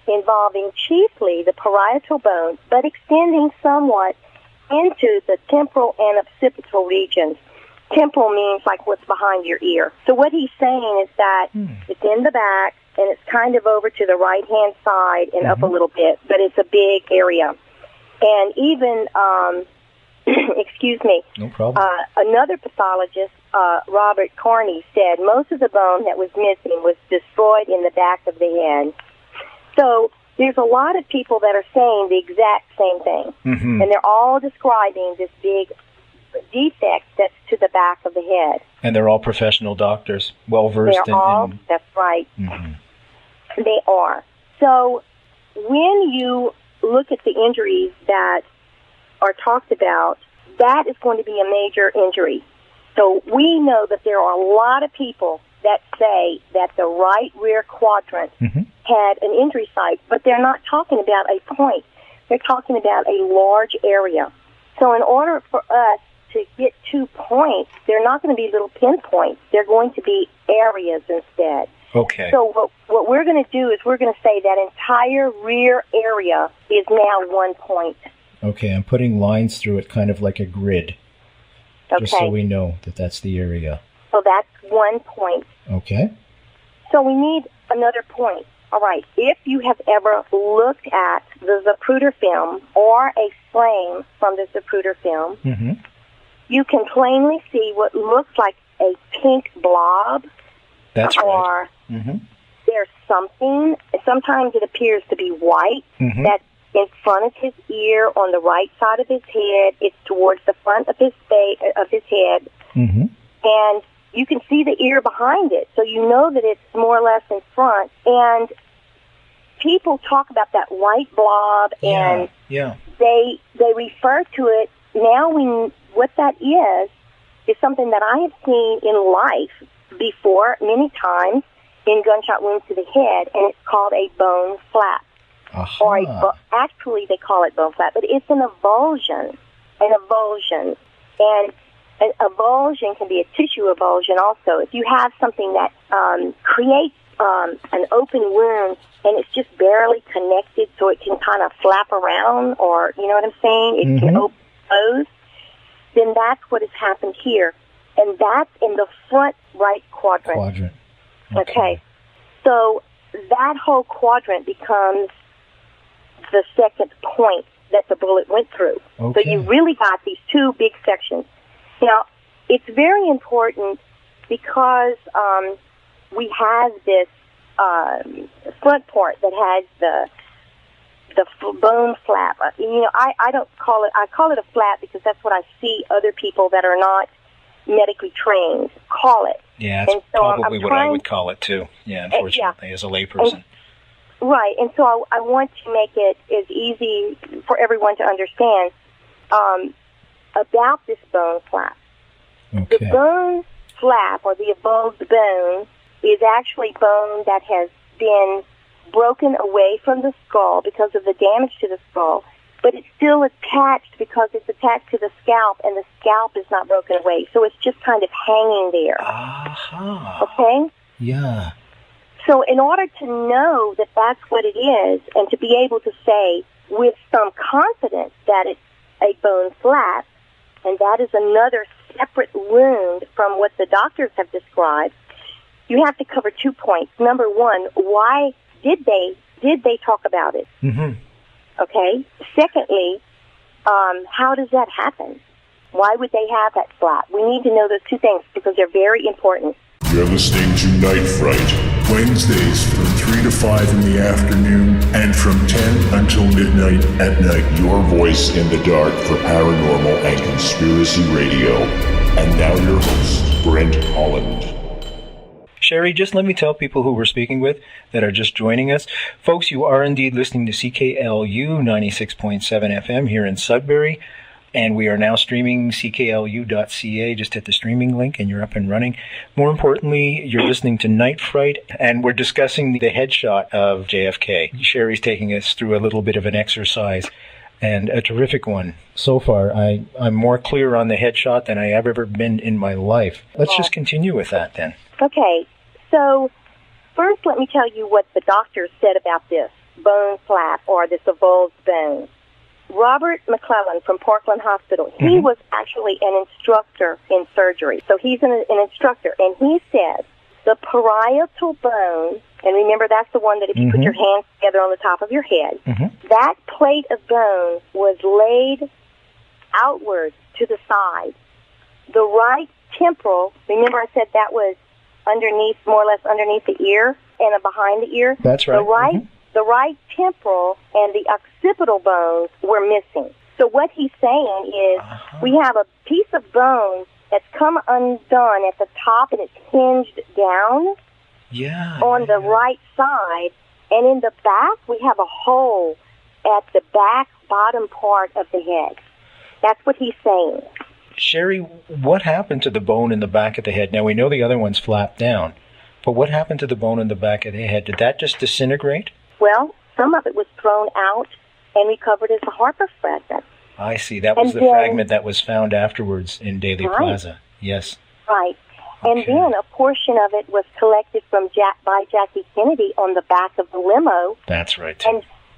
involving chiefly the parietal bone, but extending somewhat into the temporal and occipital regions. Temporal means like what's behind your ear. So what he's saying is that it's in the back, and it's kind of over to the right-hand side and up a little bit, but it's a big area. And even, excuse me, no problem. Another pathologist, Robert Carney, said most of the bone that was missing was destroyed in the back of the head. So there's a lot of people that are saying the exact same thing, and they're all describing this big defect that's to the back of the head. And they're all professional doctors, well-versed in... That's right. They are. So when you look at the injuries that are talked about, that is going to be a major injury. So we know that there are a lot of people that say that the right rear quadrant had an injury site, but they're not talking about a point. They're talking about a large area. So in order for us to get 2 points, they're not going to be little pinpoints. They're going to be areas instead. Okay. So what we're going to do is we're going to say that entire rear area is now 1 point. Okay, I'm putting lines through it kind of like a grid. Okay. Just so we know that that's the area. So that's 1 point. Okay. So we need another point. All right. If you have ever looked at the Zapruder film or a frame from the Zapruder film, Mm-hmm. you can plainly see what looks like a pink blob. That's or right. Mm-hmm. there's something. Sometimes it appears to be white. Mm-hmm. That's in front of his ear on the right side of his head. It's towards the front of his head. Mm-hmm. And you can see the ear behind it, so you know that it's more or less in front. And people talk about that white blob, and they refer to it. Now what that is something that I have seen in life before many times in gunshot wounds to the head, and it's called a bone flap. Uh-huh. Or actually they call it bone flap, but it's an avulsion. And an avulsion can be a tissue avulsion also. If you have something that creates an open wound and it's just barely connected so it can kind of flap around, or, you know what I'm saying? It can open close, then that's what has happened here. And that's in the front right quadrant. Okay. So that whole quadrant becomes the second point that the bullet went through. Okay. So you really got these two big sections. Now, it's very important because we have this front part that has the bone flap. I don't call it, I call it a flap because that's what I see other people that are not medically trained call it. Yeah, that's probably what I would call it too. Yeah, unfortunately, as a layperson. Right, and so I want to make it as easy for everyone to understand about this bone flap. Okay. The bone flap, or the avulsed bone, is actually bone that has been broken away from the skull because of the damage to the skull, but it's still attached because it's attached to the scalp, and the scalp is not broken away, so it's just kind of hanging there. Uh-huh. Okay? Yeah. So in order to know that that's what it is, and to be able to say with some confidence that it's a bone flap, and that is another separate wound from what the doctors have described, you have to cover 2 points. Number one, why did they talk about it? Mm-hmm. Okay. Secondly, how does that happen? Why would they have that flap? We need to know those two things because they're very important. You're listening to Night Fright, Wednesdays from 3 to 5 in the afternoon and from 10 until midnight at night. Your voice in the dark for paranormal and conspiracy radio. And now your host, Brent Holland. Sherry, just let me tell people who we're speaking with that are just joining us. Folks, you are indeed listening to CKLU 96.7 FM here in Sudbury. And we are now streaming cklu.ca. Just hit the streaming link and you're up and running. More importantly, you're listening to Night Fright, and we're discussing the headshot of JFK. Sherry's taking us through a little bit of an exercise, and a terrific one. So far, I'm more clear on the headshot than I have ever been in my life. Let's just continue with that then. Okay, so first let me tell you what the doctors said about this bone flap, or this avulsed bone. Robert McClellan from Parkland Hospital, he was actually an instructor in surgery. So he's an instructor, and he says the parietal bone, and remember that's the one that if you put your hands together on the top of your head, that plate of bone was laid outward to the side. The right temporal, remember I said that was underneath, more or less underneath the ear and behind the ear? That's right. The right temporal and the occipital bones were missing. So what he's saying is we have a piece of bone that's come undone at the top and it's hinged down on the right side. And in the back, we have a hole at the back bottom part of the head. That's what he's saying. Sherry, what happened to the bone in the back of the head? Now, we know the other one's flapped down, but what happened to the bone in the back of the head? Did that just disintegrate? Well, some of it was thrown out and recovered as a Harper fragment. I see. That was the fragment that was found afterwards in Dealey Plaza. Yes. Right. Okay. And then a portion of it was collected by Jackie Kennedy on the back of the limo. That's right.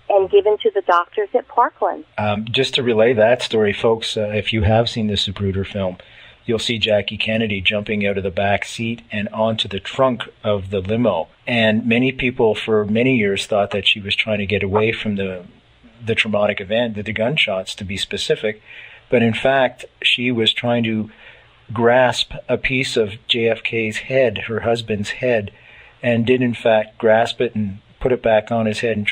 And given to the doctors at Parkland. Just to relay that story, folks, if you have seen the Zapruder film, you'll see Jackie Kennedy jumping out of the back seat and onto the trunk of the limo. And many people for many years thought that she was trying to get away from the traumatic event, the gunshots to be specific. But in fact, she was trying to grasp a piece of JFK's head, her husband's head, and did in fact grasp it and put it back on his head and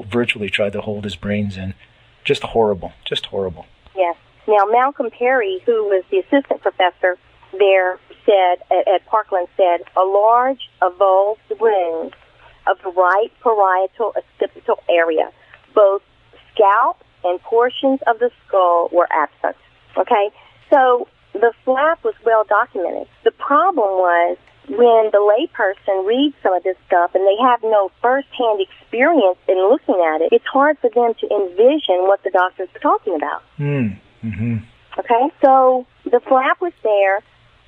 virtually tried to hold his brains in. Just horrible. Just horrible. Yes. Now, Malcolm Perry, who was the assistant professor there, said, at Parkland, said, a large avulsed wound of the right parietal occipital area, both scalp and portions of the skull were absent. Okay? So the flap was well documented. The problem was when the layperson reads some of this stuff and they have no first-hand experience in looking at it, it's hard for them to envision what the doctors are talking about. Mm-hmm. Okay? So the flap was there.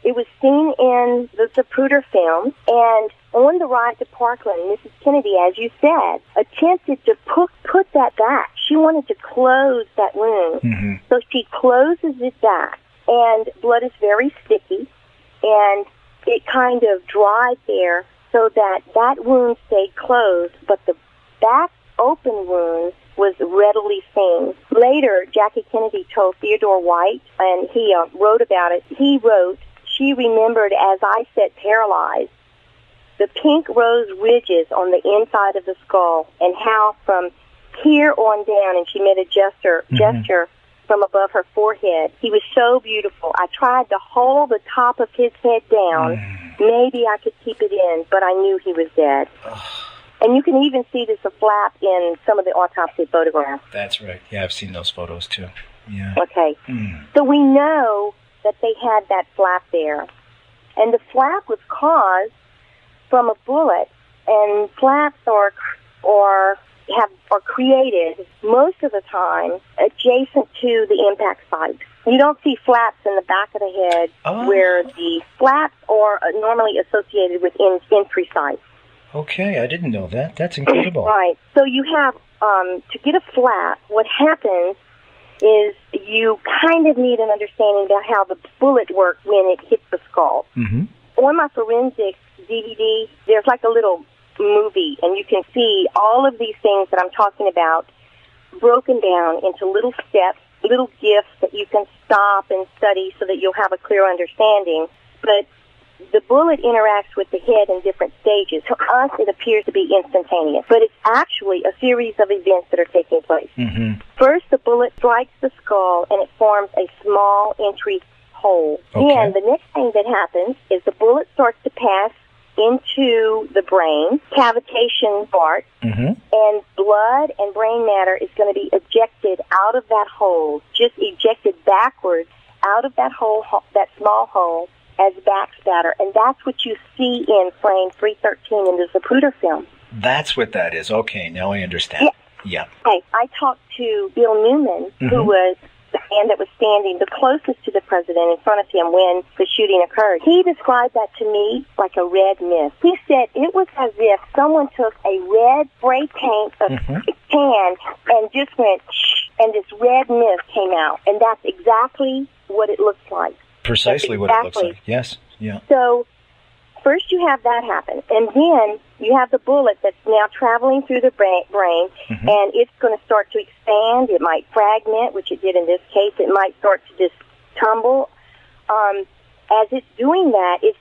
It was seen in the Zapruder film, and on the ride to Parkland, Mrs. Kennedy, as you said, attempted to put that back. She wanted to close that wound. Mm-hmm. So she closes it back, and blood is very sticky, and it kind of dried there so that wound stayed closed, but the back open wound was readily seen. Later, Jackie Kennedy told Theodore White, and he wrote about it. He wrote, she remembered as I sat paralyzed, the pink rose ridges on the inside of the skull, and how from here on down, and she made a gesture from above her forehead. He was so beautiful. I tried to hold the top of his head down. Maybe I could keep it in, but I knew he was dead. And you can even see this flap in some of the autopsy photographs. That's right. Yeah, I've seen those photos too. Yeah. Okay. So we know that they had that flap there. And the flap was caused from a bullet, and flaps are created most of the time adjacent to the impact site. You don't see flaps in the back of the head where the flaps are normally associated with entry sites. Okay, I didn't know that. That's incredible. Right. So you have, to get a flap, what happens is you kind of need an understanding about how the bullet works when it hits the skull. Mm-hmm. On my forensics DVD, there's like a little movie, and you can see all of these things that I'm talking about broken down into little steps, little gifts that you can stop and study so that you'll have a clear understanding. But the bullet interacts with the head in different stages. To us, it appears to be instantaneous, but it's actually a series of events that are taking place. Mm-hmm. First, the bullet strikes the skull, and it forms a small entry hole. Okay. Then the next thing that happens is the bullet starts to pass into the brain, cavitation part, and blood and brain matter is going to be ejected out of that hole, just ejected backwards out of that hole, that small hole, as back spatter. And that's what you see in frame 313 in the Zapruder film. That's what that is. Okay, now I understand. Yeah. Hey, I talked to Bill Newman, who was the man that was standing the closest to the president in front of him when the shooting occurred. He described that to me like a red mist. He said it was as if someone took a red spray paint can and just went shh, and this red mist came out. And that's exactly what it looks like. Precisely what it looks like. Yes. Yeah. So first you have that happen, and then you have the bullet that's now traveling through the brain, and it's going to start to expand. It might fragment, which it did in this case. It might start to just tumble. As it's doing that, it's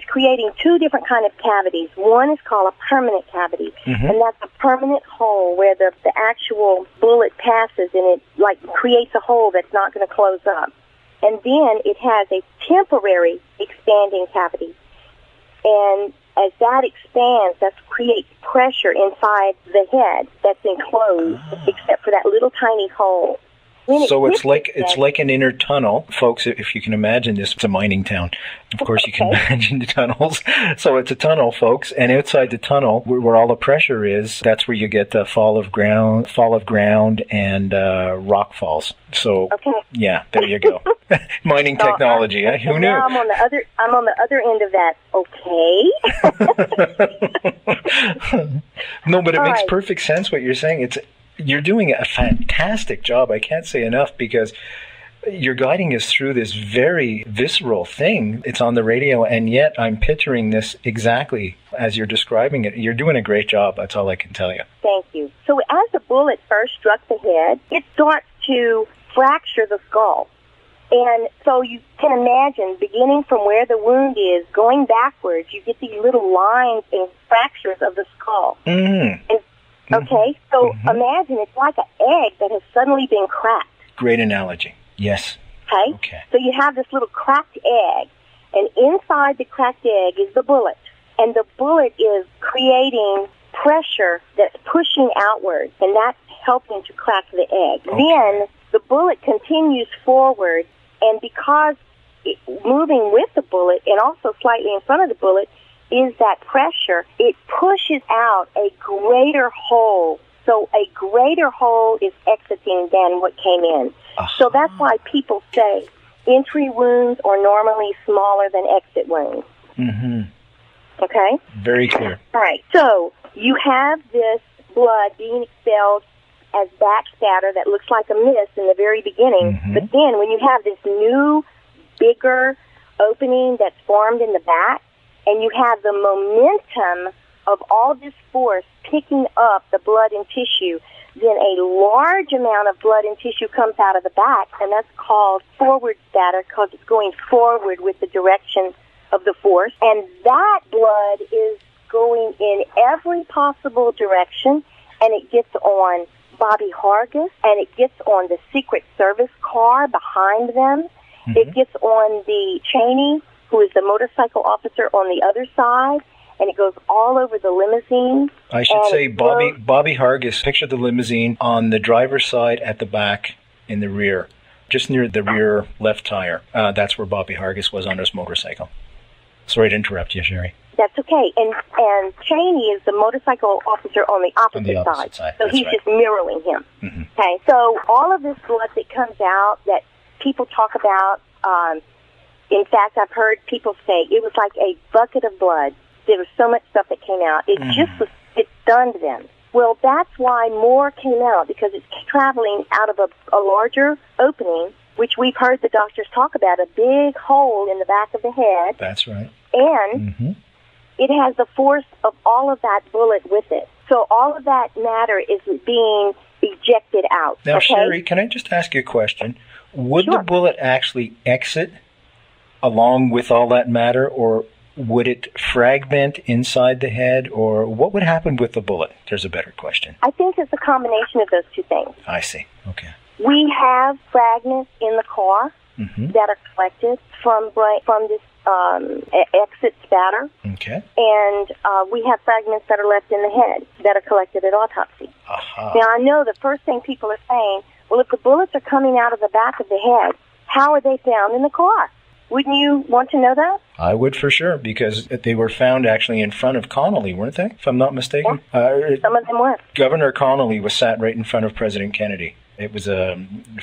creating two different kind of cavities. One is called a permanent cavity, and that's a permanent hole where the actual bullet passes, and it like creates a hole that's not going to close up. And then it has a temporary expanding cavity. And as that expands, that creates pressure inside the head that's enclosed, except for that little tiny hole. So it's like an inner tunnel, folks. If you can imagine this, it's a mining town. Of course, you can imagine the tunnels. So it's a tunnel, folks, and outside the tunnel, where all the pressure is, that's where you get the fall of ground, and rock falls. So yeah, there you go. Mining technology. Who knew? Now I'm on the other end of that. Okay. No, but it makes perfect sense what you're saying. You're doing a fantastic job. I can't say enough, because you're guiding us through this very visceral thing. It's on the radio, and yet I'm picturing this exactly as you're describing it. You're doing a great job. That's all I can tell you. Thank you. So as the bullet first struck the head, it starts to fracture the skull. And so you can imagine, beginning from where the wound is, going backwards, you get these little lines and fractures of the skull. Mm-hmm. Okay, so imagine it's like an egg that has suddenly been cracked. Great analogy. Yes. Okay. So you have this little cracked egg, and inside the cracked egg is the bullet. And the bullet is creating pressure that's pushing outward, and that's helping to crack the egg. Okay. Then the bullet continues forward, and because moving with the bullet and also slightly in front of the bullet is that pressure, it pushes out a greater hole. So a greater hole is exiting than what came in. So that's why people say entry wounds are normally smaller than exit wounds. Mm-hmm. Okay? Very clear. All right. So you have this blood being expelled as back spatter that looks like a mist in the very beginning. Mm-hmm. But then when you have this new, bigger opening that's formed in the back, and you have the momentum of all this force picking up the blood and tissue, then a large amount of blood and tissue comes out of the back, and that's called forward spatter because it's going forward with the direction of the force. And that blood is going in every possible direction, and it gets on Bobby Hargis, and it gets on the Secret Service car behind them. Mm-hmm. It gets on the Cheney, who is the motorcycle officer on the other side, and it goes all over the limousine. I should say Bobby Hargis. Picture the limousine on the driver's side at the back in the rear, just near the rear left tire. That's where Bobby Hargis was on his motorcycle. Sorry to interrupt you, Sherry. That's okay. And Cheney is the motorcycle officer on the opposite side. So he's just mirroring him. Mm-hmm. Okay. So all of this blood that comes out that people talk about, in fact, I've heard people say it was like a bucket of blood. There was so much stuff that came out. It stunned them. Well, that's why more came out, because it's traveling out of a larger opening, which we've heard the doctors talk about, a big hole in the back of the head. That's right. And it has the force of all of that bullet with it. So all of that matter is being ejected out. Now, Sherry, can I just ask you a question? Would the bullet actually exit along with all that matter, or would it fragment inside the head, or what would happen with the bullet? There's a better question. I think it's a combination of those two things. I see. Okay. We have fragments in the car that are collected from this exit spatter. Okay. And we have fragments that are left in the head that are collected at autopsy. Now, I know the first thing people are saying, well, if the bullets are coming out of the back of the head, how are they found in the car? Wouldn't you want to know that? I would, for sure, because they were found actually in front of Connolly, weren't they? If I'm not mistaken. Yeah. Some of them were. Governor Connolly was sat right in front of President Kennedy. It was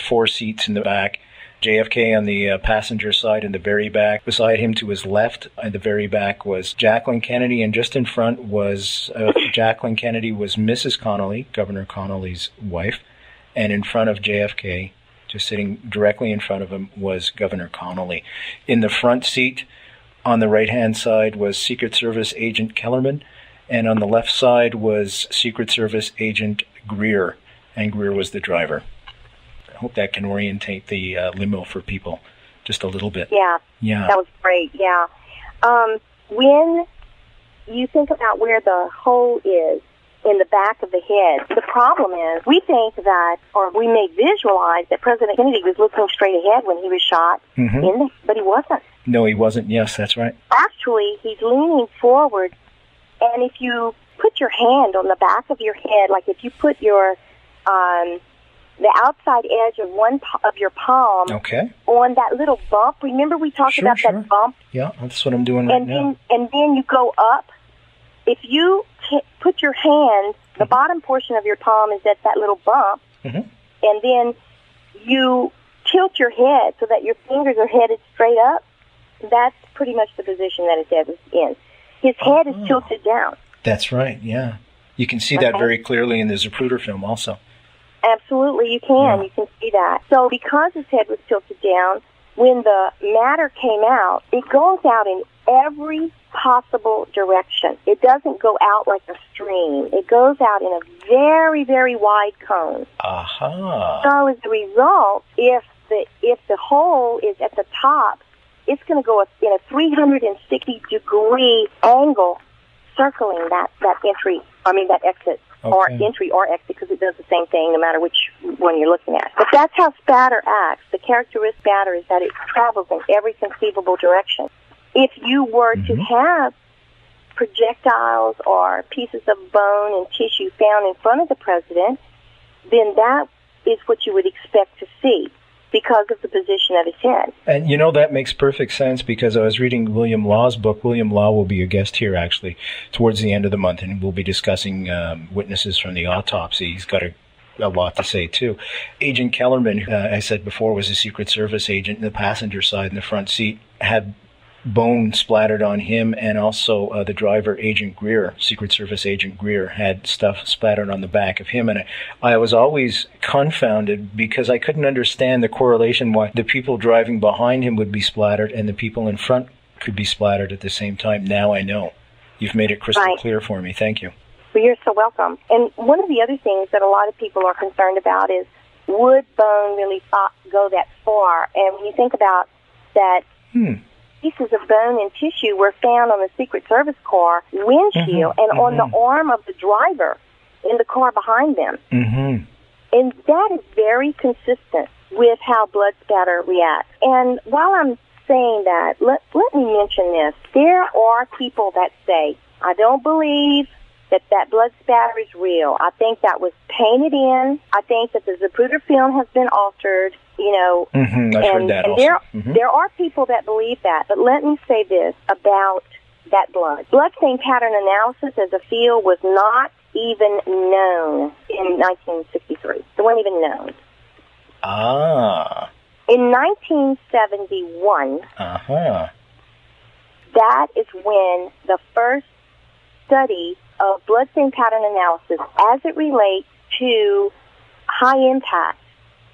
4 seats in the back. JFK on the passenger side in the very back. Beside him to his left in the very back was Jacqueline Kennedy, and just in front was Jacqueline Kennedy was Mrs. Connolly, Governor Connolly's wife, and in front of JFK, just sitting directly in front of him, was Governor Connolly. In the front seat on the right-hand side was Secret Service Agent Kellerman, and on the left side was Secret Service Agent Greer, and Greer was the driver. I hope that can orientate the limo for people just a little bit. Yeah. That was great, yeah. When you think about where the hole is in the back of the head, the problem is we think that, or we may visualize that President Kennedy was looking straight ahead when he was shot, but he wasn't. No, he wasn't. Yes, that's right. Actually, he's leaning forward, and if you put your hand on the back of your head, like if you put your the outside edge of of your palm on that little bump. Remember we talked about that bump? Yeah, that's what I'm doing right now. And then you go up. If you put your hand, the bottom portion of your palm is at that little bump, and then you tilt your head so that your fingers are headed straight up, that's pretty much the position that his head was in. His head is tilted down. That's right, yeah. You can see that very clearly in the Zapruder film also. Absolutely, you can. You can see that. So because his head was tilted down, when the matter came out, it goes out in every possible direction. It doesn't go out like a stream. It goes out in a very, very wide cone. So as a result, if the hole is at the top, it's going to go in a 360-degree angle circling that exit. Or entry or exit, because it does the same thing no matter which one you're looking at. But that's how spatter acts. The characteristic spatter is that it travels in every conceivable direction. If you were to have projectiles or pieces of bone and tissue found in front of the president, then that is what you would expect to see because of the position of his head. And you know, that makes perfect sense, because I was reading William Law's book. William Law will be a guest here, actually, towards the end of the month, and we'll be discussing witnesses from the autopsy. He's got a lot to say, too. Agent Kellerman, I said before, was a Secret Service agent in the passenger side in the front seat, had bone splattered on him, and also the driver, Agent Greer, Secret Service Agent Greer, had stuff splattered on the back of him. And I was always confounded because I couldn't understand the correlation why the people driving behind him would be splattered and the people in front could be splattered at the same time. Now I know. You've made it crystal clear for me. Thank you. Well, you're so welcome. And one of the other things that a lot of people are concerned about is, would bone really go that far? And when you think about that, pieces of bone and tissue were found on the Secret Service car windshield and on the arm of the driver in the car behind them. And that is very consistent with how blood spatter reacts. And while I'm saying that, let me mention this. There are people that say, I don't believe that blood spatter is real. I think that was painted in. I think that the Zapruder film has been altered. You know, I've heard that also. There are people that believe that, but let me say this about that blood. Bloodstain pattern analysis as a field was not even known in 1963. It wasn't even known. In 1971, that is when the first study of bloodstain pattern analysis as it relates to high impact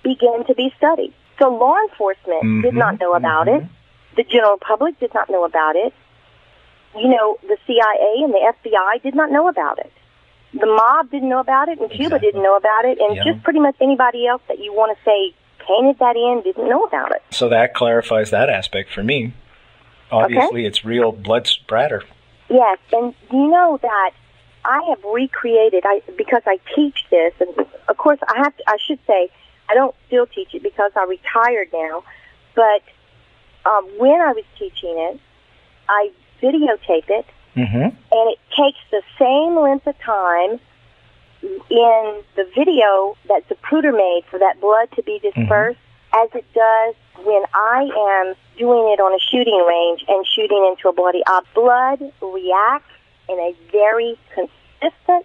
began to be studied. So law enforcement did not know about it. The general public did not know about it. You know, the CIA and the FBI did not know about it. The mob didn't know about it, and Cuba didn't know about it, and just pretty much anybody else that you want to say painted that in didn't know about it. So that clarifies that aspect for me. Obviously, it's real blood spatter. Yes, and you know that I have recreated, because I teach this, and of course I should say, I don't still teach it because I retired now, but when I was teaching it, I videotape it, and it takes the same length of time in the video that Zapruder made for that blood to be dispersed as it does when I am doing it on a shooting range and shooting into a bloody object. Blood reacts in a very consistent,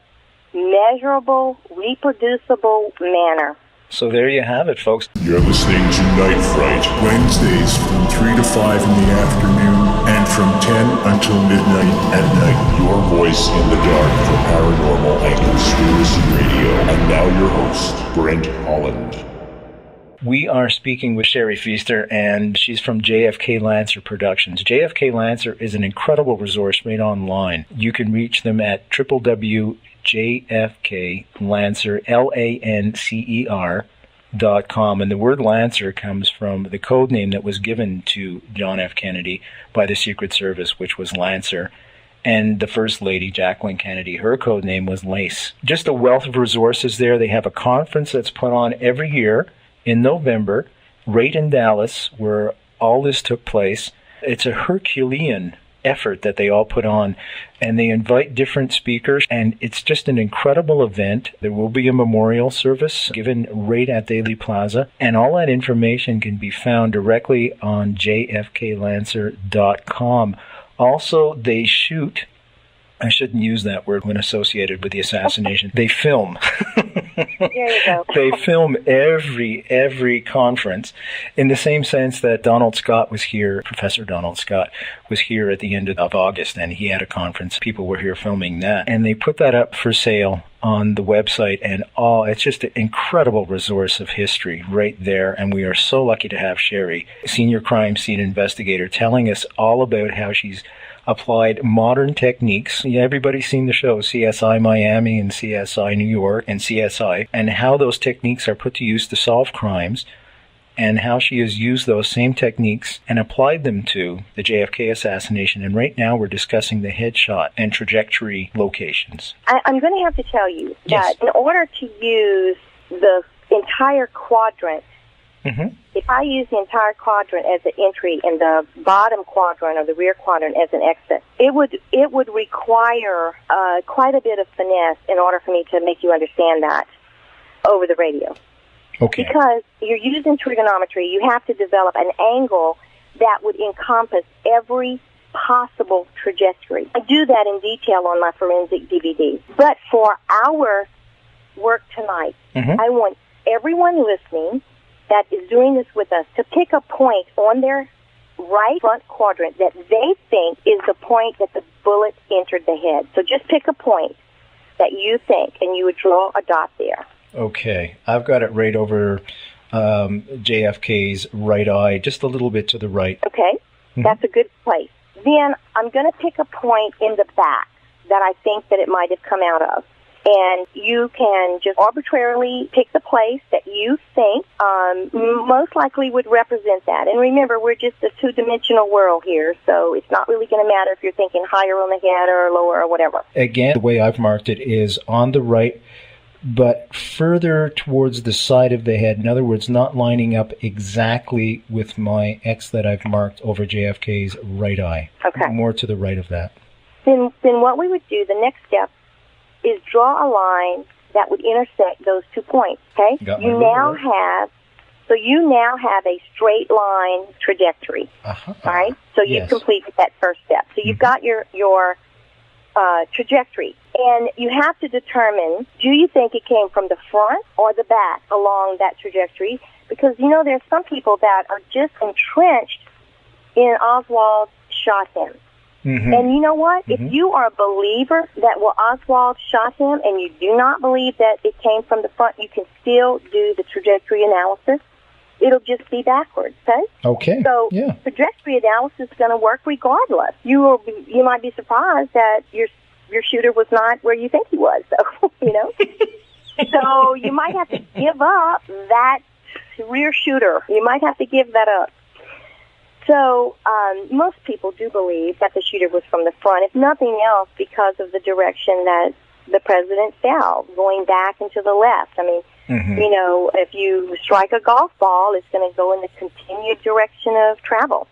measurable, reproducible manner. So there you have it, folks. You're listening to Night Fright, Wednesdays from 3 to 5 in the afternoon and from 10 until midnight at night. Your voice in the dark for paranormal and conspiracy radio. And now your host, Brent Holland. We are speaking with Sherry Fiester, and she's from JFK Lancer Productions. JFK Lancer is an incredible resource made online. You can reach them at www.jfklancer.com, and the word Lancer comes from the code name that was given to John F. Kennedy by the Secret Service, which was Lancer. And the First Lady, Jacqueline Kennedy, her code name was Lace. Just a wealth of resources there. They have a conference that's put on every year in November, right in Dallas, where all this took place. It's a Herculean effort that they all put on, and they invite different speakers, and it's just an incredible event. There will be a memorial service given right at Dealey Plaza, and all that information can be found directly on jfklancer.com. Also, they shoot, I shouldn't use that word when associated with the assassination. They film. There you go. They film every conference, in the same sense that Donald Scott was here, Professor Donald Scott was here at the end of August, and he had a conference. People were here filming that, and they put that up for sale on the website, and it's just an incredible resource of history right there. And we are so lucky to have Sherry, senior crime scene investigator, telling us all about how she's applied modern techniques. Yeah, everybody's seen the show CSI Miami and CSI New York and CSI, and how those techniques are put to use to solve crimes, and how she has used those same techniques and applied them to the JFK assassination. And right now we're discussing the headshot and trajectory locations. I'm going to have to tell you Yes. that in order to use the entire quadrant, if I use the entire quadrant as an entry and the bottom quadrant or the rear quadrant as an exit, it would require quite a bit of finesse in order for me to make you understand that over the radio. Okay. Because you're using trigonometry, you have to develop an angle that would encompass every possible trajectory. I do that in detail on my forensic DVD. But for our work tonight, I want everyone listening that is doing this with us to pick a point on their right front quadrant that they think is the point that the bullet entered the head. So just pick a point that you think, and you would draw a dot there. Okay. I've got it right over JFK's right eye, just a little bit to the right. Okay, that's a good place. Then I'm going to pick a point in the back that I think that it might have come out of. And you can just arbitrarily pick the place that you think most likely would represent that. And remember, we're just a two-dimensional world here, so it's not really going to matter if you're thinking higher on the head or lower or whatever. Again, the way I've marked it is on the right, but further towards the side of the head. In other words, not lining up exactly with my X that I've marked over JFK's right eye. Okay. More to the right of that. Then what we would do, the next step, is draw a line that would intersect those 2 points, okay? You now have a straight line trajectory, all right? So you've completed that first step. So you've got your trajectory, and you have to determine, do you think it came from the front or the back along that trajectory? Because, there's some people that are just entrenched in Oswald shot him. And you know what? If you are a believer that Oswald shot him and you do not believe that it came from the front, you can still do the trajectory analysis. It'll just be backwards, okay? Okay. So trajectory analysis is going to work regardless. You might be surprised that your shooter was not where you think he was, so, So you might have to give up that rear shooter. You might have to give that up. So most people do believe that the shooter was from the front, if nothing else, because of the direction that the president fell, going back and to the left. I mean, if you strike a golf ball, it's going to go in the continued direction of travel.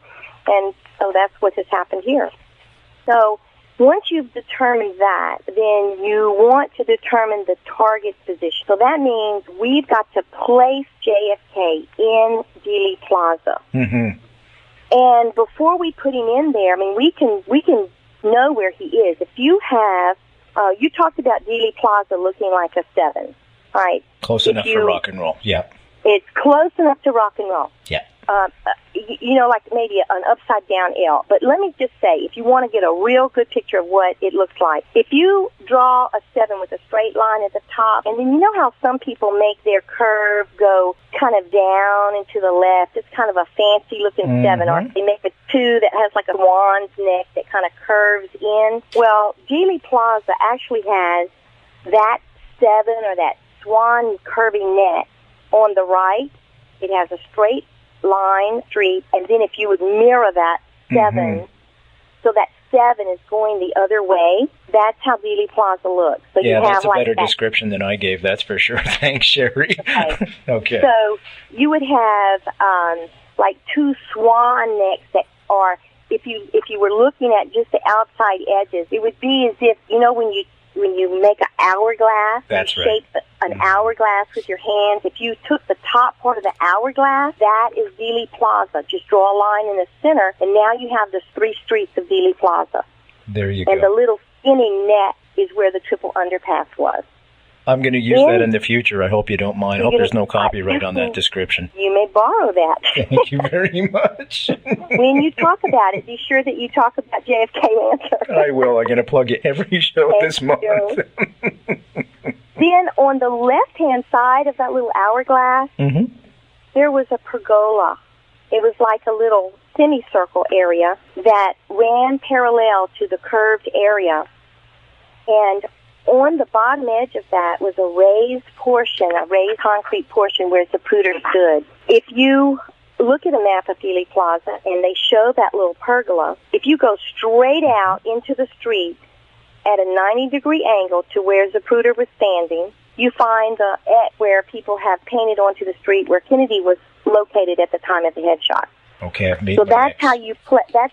And so that's what has happened here. So once you've determined that, then you want to determine the target position. So that means we've got to place JFK in Dealey Plaza. And before we put him in there, I mean, we can know where he is. If you have, you talked about Dealey Plaza looking like a 7, right? Close enough for rock and roll, yeah. It's close enough to rock and roll. Yeah. Like maybe an upside-down L. But let me just say, if you want to get a real good picture of what it looks like, if you draw a 7 with a straight line at the top, and then you know how some people make their curve go kind of down and to the left, it's kind of a fancy-looking 7, or they make a 2 that has like a swan's neck that kind of curves in. Well, Dealey Plaza actually has that 7 or that swan curving neck on the right. It has a straight line, street, and then if you would mirror that 7, so that 7 is going the other way, that's how Dealey Plaza looks. So yeah, you have that's a like better that description than I gave, that's for sure. Thanks, Sherry. Okay. Okay. So you would have like 2 swan necks that are if you were looking at just the outside edges, it would be as if, you know, when you make an hourglass, that's you right. shape an hourglass with your hands. If you took the top part of the hourglass, that is Dealey Plaza. Just draw a line in the center, and now you have the 3 streets of Dealey Plaza. There you And go. the little skinny net is where the triple underpass was. I'm going to use that in the future. I hope you don't mind. I hope there's no copyright on that description. You may borrow that. Thank you very much. When you talk about it, be sure that you talk about JFK Lancer. I will. I'm going to plug it every show this month. Then on the left-hand side of that little hourglass, there was a pergola. It was like a little semicircle area that ran parallel to the curved area. And on the bottom edge of that was a raised portion, a raised concrete portion where Zapruder stood. If you look at a map of Dealey Plaza and they show that little pergola, if you go straight out into the street at a 90-degree angle to where Zapruder was standing, you find the where people have painted onto the street where Kennedy was located at the time of the headshot. Okay, I've made So my that's X.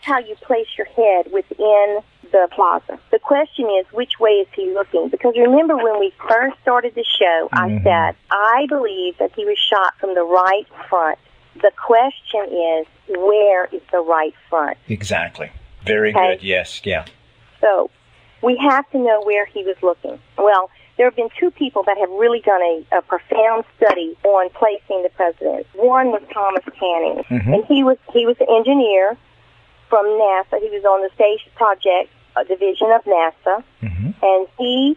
how you place your head within the plaza. The question is, which way is he looking? Because remember when we first started the show, I said, I believe that he was shot from the right front. The question is, where is the right front? Exactly. Very good. Yes. Yeah. So we have to know where he was looking. Well, there have been 2 people that have really done a profound study on placing the president. One was Thomas Canning, and he was an engineer from NASA. He was on the Space Project division of NASA, and he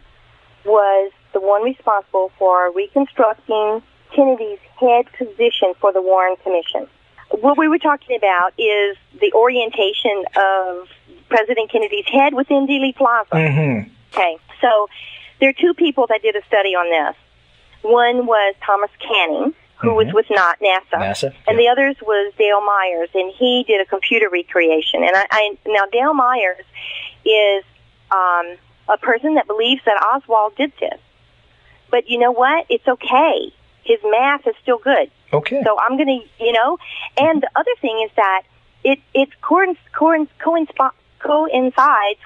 was the one responsible for reconstructing Kennedy's head position for the Warren Commission. What we were talking about is the orientation of President Kennedy's head within Dealey Plaza. Okay, so there are 2 people that did a study on this. One was Thomas Canning, who was with NASA, and the others was Dale Myers, and he did a computer recreation. And now Dale Myers is a person that believes that Oswald did this. But you know what? It's okay. His math is still good. Okay. So I'm going to, and the other thing is that it coincides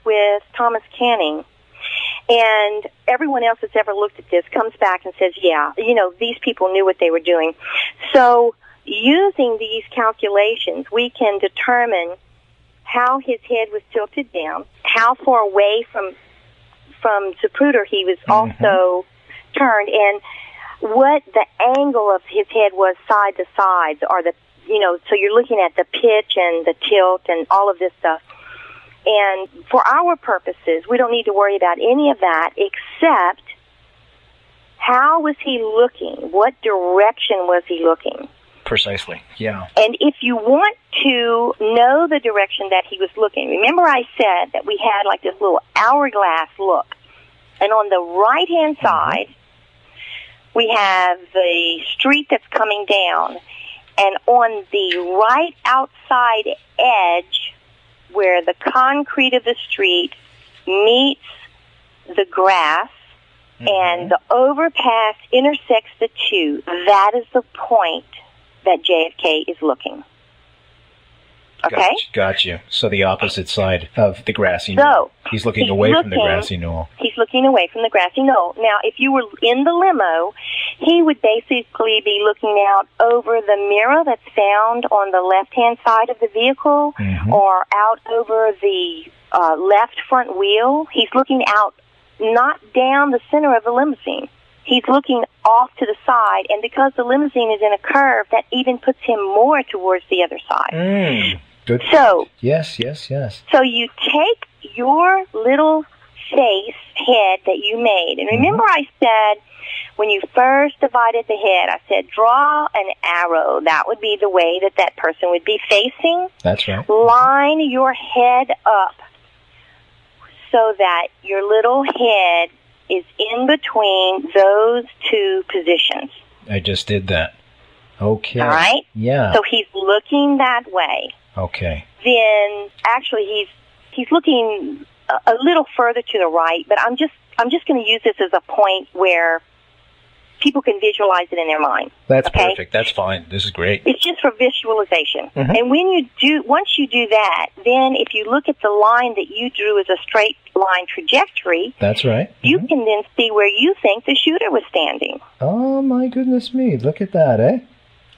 with Thomas Canning. And everyone else that's ever looked at this comes back and says, yeah, these people knew what they were doing. So using these calculations, we can determine how his head was tilted down, how far away from Zapruder he was also turned, and what the angle of his head was side to side, or so you're looking at the pitch and the tilt and all of this stuff. And for our purposes, we don't need to worry about any of that except how was he looking? What direction was he looking? Precisely, yeah. And if you want to know the direction that he was looking, remember I said that we had like this little hourglass look. And on the right-hand side, we have the street that's coming down. And on the right outside edge, where the concrete of the street meets the grass and the overpass intersects the 2, that is the point that JFK is looking. Okay? Gotcha. So the opposite side of the grassy knoll. He's looking away from the grassy knoll. He's looking away from the grassy knoll. Now, if you were in the limo, he would basically be looking out over the mirror that's found on the left-hand side of the vehicle or out over the left front wheel. He's looking out, not down the center of the limousine. He's looking off to the side, and because the limousine is in a curve, that even puts him more towards the other side. Good. So, yes. So you take your little head that you made, and remember I said when you first divided the head, I said draw an arrow. That would be the way that person would be facing. That's right. Line your head up so that your little head is in between those 2 positions. I just did that. Okay. All right? Yeah. So he's looking that way. Okay. Then actually he's looking a little further to the right, but I'm just going to use this as a point where people can visualize it in their mind. That's okay? perfect. That's fine. This is great. It's just for visualization. Mm-hmm. And once you do that, then if you look at the line that you drew as a straight line trajectory, that's right. You can then see where you think the shooter was standing. Oh, my goodness me. Look at that, eh?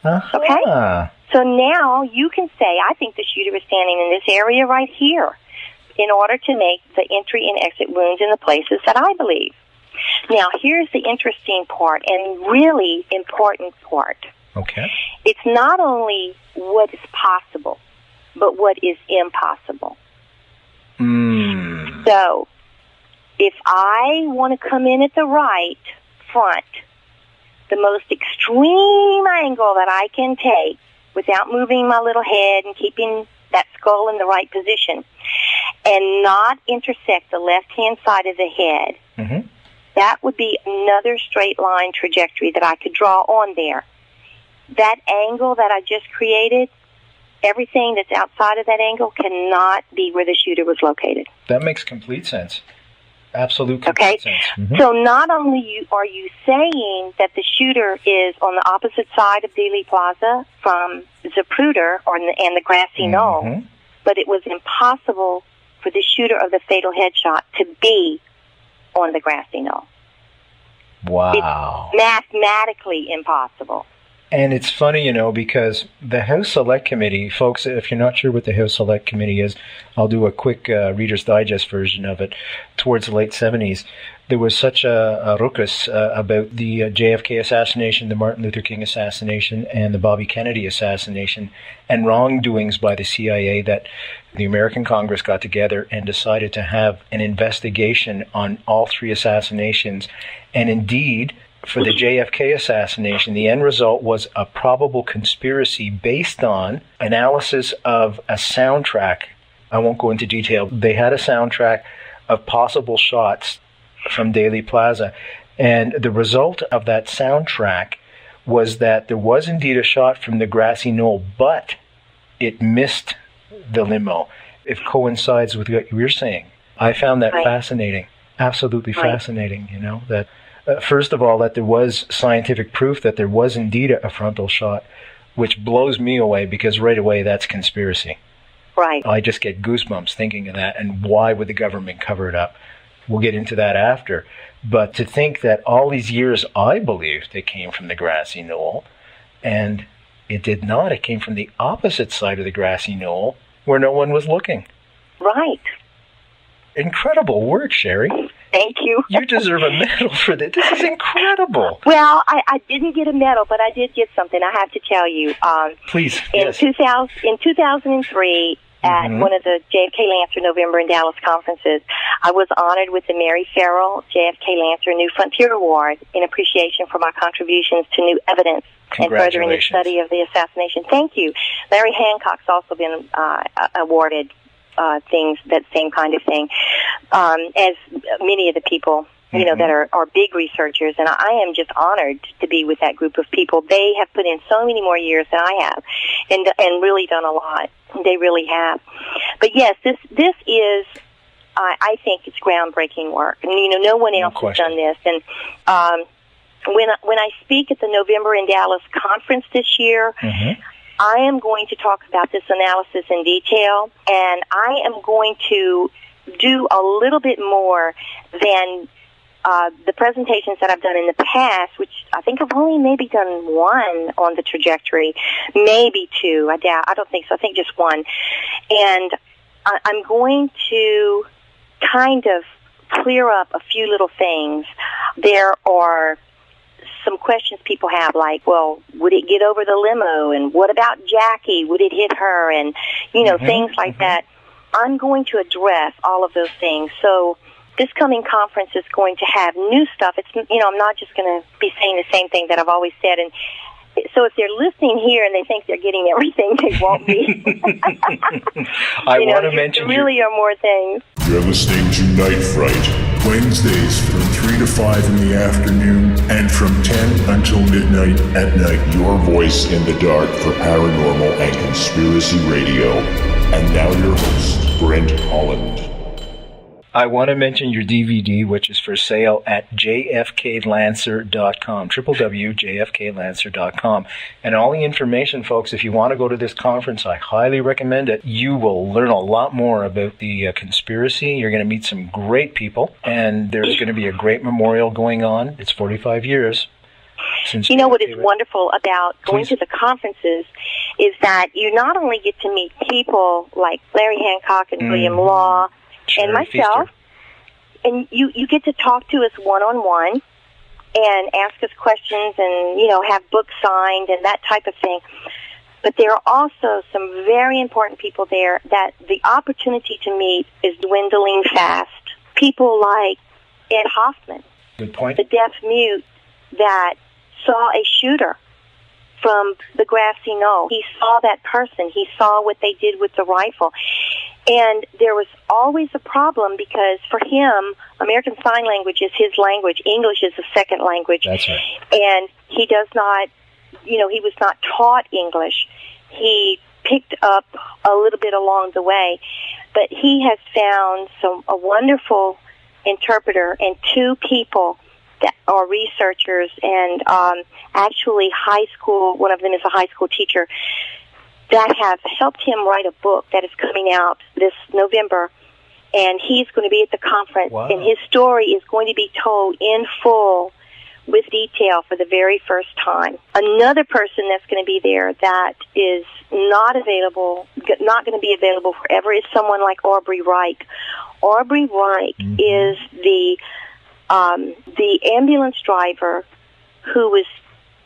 Uh-huh. Okay? So now you can say, I think the shooter was standing in this area right here in order to make the entry and exit wounds in the places that I believe. Now, here's the interesting part and really important part. Okay. It's not only what is possible, but what is impossible. So, if I want to come in at the right front, the most extreme angle that I can take without moving my little head and keeping that skull in the right position and not intersect the left-hand side of the head, that would be another straight line trajectory that I could draw on there. That angle that I just created, everything that's outside of that angle cannot be where the shooter was located. That makes complete sense. Absolute complete sense. Mm-hmm. So not only are you saying that the shooter is on the opposite side of Dealey Plaza from Zapruder and the Grassy Knoll, but it was impossible for the shooter of the fatal headshot to be on the Grassy Knoll. Wow. It's mathematically impossible. And it's funny, because the House Select Committee, folks, if you're not sure what the House Select Committee is, I'll do a quick Reader's Digest version of it. Towards the late 70s, there was such a ruckus about the JFK assassination, the Martin Luther King assassination, and the Bobby Kennedy assassination, and wrongdoings by the CIA that the American Congress got together and decided to have an investigation on all three assassinations. And indeed, for the JFK assassination, the end result was a probable conspiracy based on analysis of a soundtrack. I won't go into detail. They had a soundtrack of possible shots from Dealey Plaza. And the result of that soundtrack was that there was indeed a shot from the Grassy Knoll, but it missed the limo. It coincides with what you were saying. I found that fascinating. Absolutely fascinating, that first of all, that there was scientific proof that there was indeed a frontal shot, which blows me away because right away that's conspiracy. Right. I just get goosebumps thinking of that, and why would the government cover it up? We'll get into that after. But to think that all these years I believed it came from the Grassy Knoll, and it did not. It came from the opposite side of the Grassy Knoll where no one was looking. Right. Incredible work, Sherry. Thank you. You deserve a medal for this. This is incredible. Well, I didn't get a medal, but I did get something. I have to tell you. Please. In 2003, at one of the JFK Lancer November in Dallas conferences, I was honored with the Mary Farrell JFK Lancer New Frontier Award in appreciation for my contributions to new evidence and furthering the study of the assassination. Thank you. Larry Hancock's also been awarded things, that same kind of thing, as many of the people, that are big researchers. And I am just honored to be with that group of people. They have put in so many more years than I have and really done a lot. They really have. But yes, this is, I think it's groundbreaking work. And, no one else has done this. And when I speak at the November in Dallas conference this year, I am going to talk about this analysis in detail, and I am going to do a little bit more than the presentations that I've done in the past, which I think I've only maybe done one on the trajectory, maybe two. I don't think so. I think just one. And I'm going to kind of clear up a few little things. There are some questions people have, like, well, would it get over the limo? And what about Jackie? Would it hit her? And, things like that. I'm going to address all of those things. So this coming conference is going to have new stuff. It's, I'm not just going to be saying the same thing that I've always said. And so if they're listening here and they think they're getting everything, they won't be. I want to mention there really are more things. You're listening to Night Fright, Wednesdays from 3 to 5 in the afternoon and from 10 until midnight at night. Your voice in the dark for paranormal and conspiracy radio. And now your host, Brent Holland. I want to mention your DVD, which is for sale at jfklancer.com, www.jfklancer.com. And all the information, folks, if you want to go to this conference, I highly recommend it. You will learn a lot more about the conspiracy. You're going to meet some great people, and there's going to be a great memorial going on. It's 45 years. You know what is wonderful about going to the conferences is that you not only get to meet people like Larry Hancock and William Law and myself, Fiester. And you get to talk to us one-on-one and ask us questions and, have books signed and that type of thing. But there are also some very important people there that the opportunity to meet is dwindling fast. People like Ed Hoffman, Good point. the deaf-mute that saw a shooter from the Grassy Knoll. He saw that person. He saw what they did with the rifle. And there was always a problem because for him, American Sign Language is his language. English is a second language. That's right. And he does not, he was not taught English. He picked up a little bit along the way. But he has found a wonderful interpreter and two people that are researchers and actually high school, one of them is a high school teacher, that have helped him write a book that is coming out this November. And he's going to be at the conference, and his story is going to be told in full with detail for the very first time. Another person that's going to be there that is not going to be available forever is someone like Aubrey Reich. Aubrey Reich is the ambulance driver who was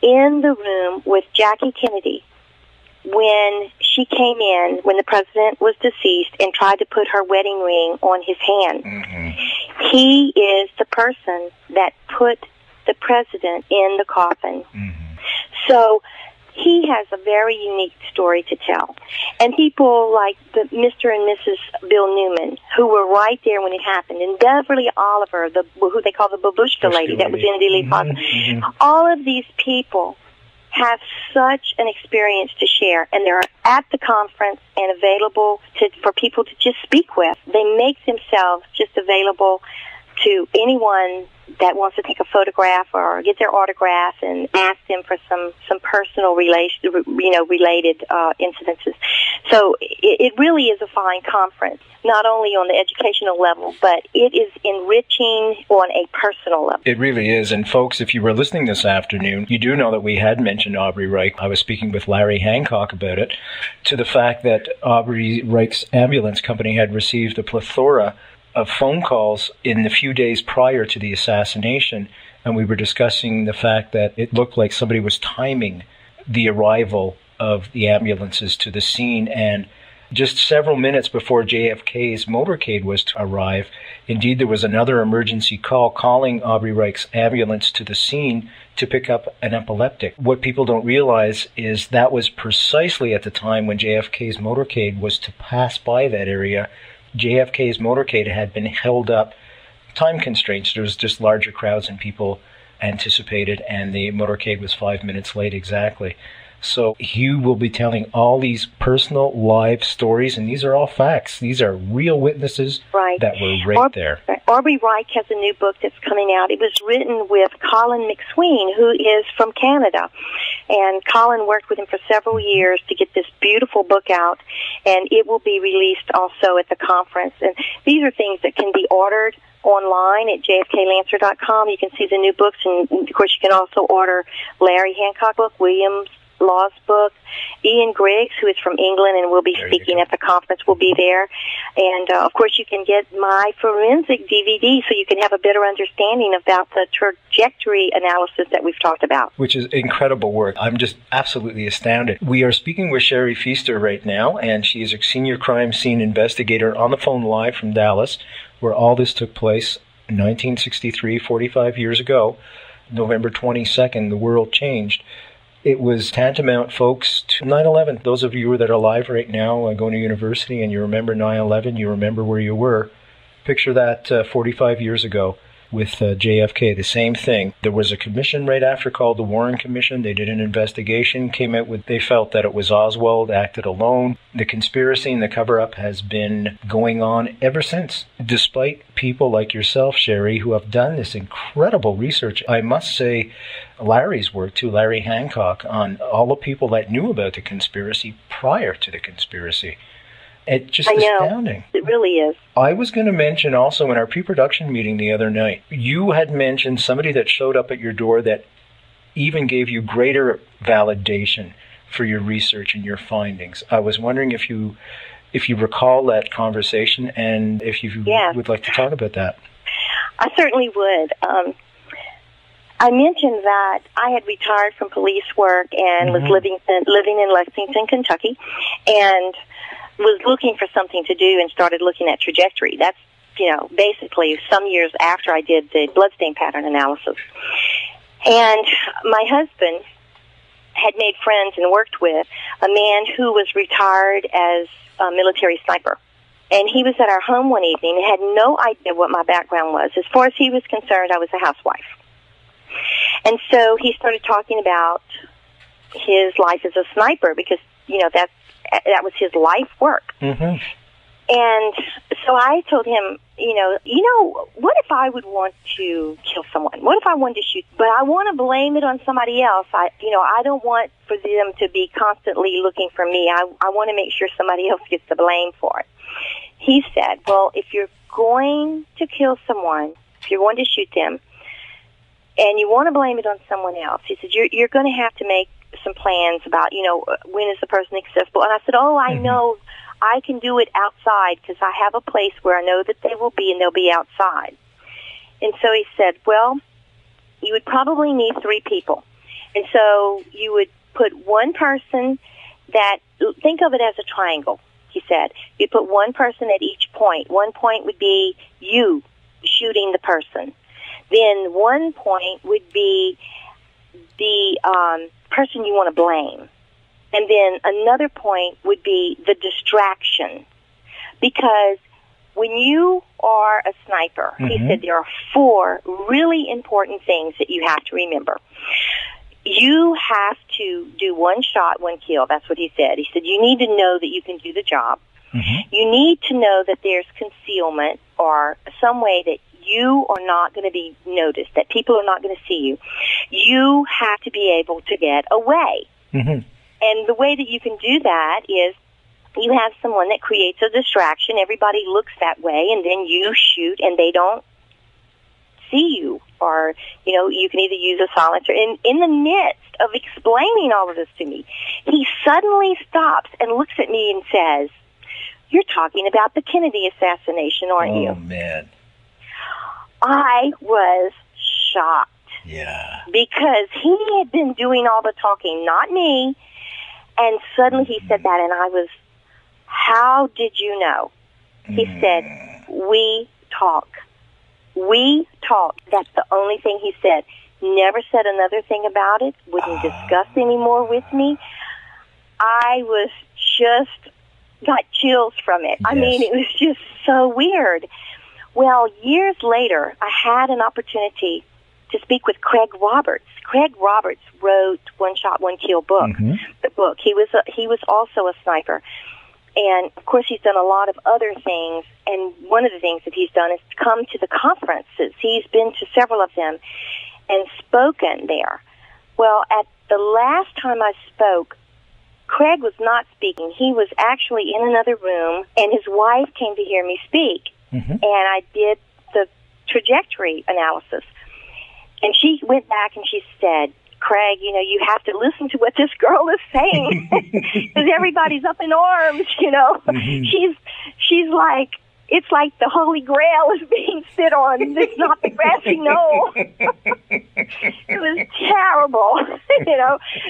in the room with Jackie Kennedy when she came in, when the president was deceased, and tried to put her wedding ring on his hand. He is the person that put the president in the coffin. So he has a very unique story to tell. And people like the Mr. and Mrs. Bill Newman, who were right there when it happened, and Beverly Oliver, who they call the Babushka lady that was in Dealey, Plaza. All of these people have such an experience to share, and they're at the conference and available for people to just speak with. They make themselves just available to anyone that wants to take a photograph or get their autograph and ask them for some personal related incidences. So it really is a fine conference, not only on the educational level, but it is enriching on a personal level. It really is. And folks, if you were listening this afternoon, you do know that we had mentioned Aubrey Reich. I was speaking with Larry Hancock about it, to the fact that Aubrey Reich's ambulance company had received a plethora of phone calls in the few days prior to the assassination, and we were discussing the fact that it looked like somebody was timing the arrival of the ambulances to the scene, and just several minutes before JFK's motorcade was to arrive, indeed there was another emergency call calling Aubrey Reich's ambulance to the scene to pick up an epileptic. What people don't realize is that was precisely at the time when JFK's motorcade was to pass by that area. JFK's motorcade had been held up, time constraints. There was just larger crowds than people anticipated, and the motorcade was 5 minutes late exactly. So Hugh will be telling all these personal live stories, and these are all facts. These are real witnesses that were there. Aubrey Reich has a new book that's coming out. It was written with Colin McSween, who is from Canada. And Colin worked with him for several years to get this beautiful book out, and it will be released also at the conference. And these are things that can be ordered online at jfklancer.com. You can see the new books, and of course you can also order Larry Hancock book, Williams Law's book. Ian Griggs, who is from England and will be speaking at the conference, will be there. And, of course, you can get my forensic DVD so you can have a better understanding about the trajectory analysis that we've talked about. Which is incredible work. I'm just absolutely astounded. We are speaking with Sherry Fiester right now, and she is a senior crime scene investigator on the phone live from Dallas, where all this took place in 1963, 45 years ago. November 22nd, the world changed. It was tantamount, folks, to 9/11. Those of you that are alive right now going to university and you remember 9/11, you remember where you were. Picture that 45 years ago with JFK, the same thing. There was a commission right after called the Warren Commission. They did an investigation, came out with, they felt that it was Oswald, acted alone. The conspiracy and the cover-up has been going on ever since, despite people like yourself, Sherry, who have done this incredible research. I must say, Larry's work too, Larry Hancock, on all the people that knew about the conspiracy prior to the conspiracy. It's just astounding. It really is. I was going to mention also in our pre-production meeting the other night, you had mentioned somebody that showed up at your door that even gave you greater validation for your research and your findings. I was wondering if you recall that conversation and if you would like to talk about that. I certainly would. I mentioned that I had retired from police work and was living in Lexington, Kentucky, and was looking for something to do and started looking at trajectory. That's, basically some years after I did the Bloodstain pattern analysis. And my husband had made friends and worked with a man who was retired as a military sniper. And he was at our home one evening and had no idea what my background was. As far as he was concerned, I was a housewife. And so he started talking about his life as a sniper because, that was his life work. Mm-hmm. And so I told him, what if I would want to kill someone? What if I wanted to shoot? But I want to blame it on somebody else. I don't want for them to be constantly looking for me. I want to make sure somebody else gets the blame for it. He said, well, if you're going to kill someone, if you're going to shoot them, and you want to blame it on someone else, he said, you're going to have to make some plans about, when is the person accessible. And I said, I know I can do it outside because I have a place where I know that they will be and they'll be outside. And so he said, well, you would probably need 3 people. And so you would put one person think of it as a triangle, he said. You'd put one person at each point. One point would be you shooting the person. Then one point would be the person you want to blame. And then another point would be the distraction. Because when you are a sniper, he said there are 4 really important things that you have to remember. You have to do one shot, one kill. That's what he said. He said you need to know that you can do the job. You need to know that there's concealment or some way that you are not going to be noticed, that people are not going to see you. You have to be able to get away. And the way that you can do that is you have someone that creates a distraction. Everybody looks that way, and then you shoot, and they don't see you. Or, you can either use a silencer. And in the midst of explaining all of this to me, he suddenly stops and looks at me and says, you're talking about the Kennedy assassination, aren't you? Oh, man. I was shocked. Yeah. Because he had been doing all the talking, not me. And suddenly he said that, and I was, how did you know? He said, we talk. We talk. That's the only thing he said. Never said another thing about it. Wouldn't discuss anymore with me. I was just got chills from it. Yes. I mean, it was just so weird. Well, years later, I had an opportunity to speak with Craig Roberts. Craig Roberts wrote One Shot, One Kill book. The book. He was also a sniper. And, of course, he's done a lot of other things, and one of the things that he's done is come to the conferences. He's been to several of them and spoken there. Well, at the last time I spoke, Craig was not speaking. He was actually in another room, and his wife came to hear me speak. And I did the trajectory analysis. And she went back and she said, Craig, you have to listen to what this girl is saying because everybody's up in arms, She's like, it's like the Holy Grail is being sit on. It's not the Grassy Knoll. It was terrible.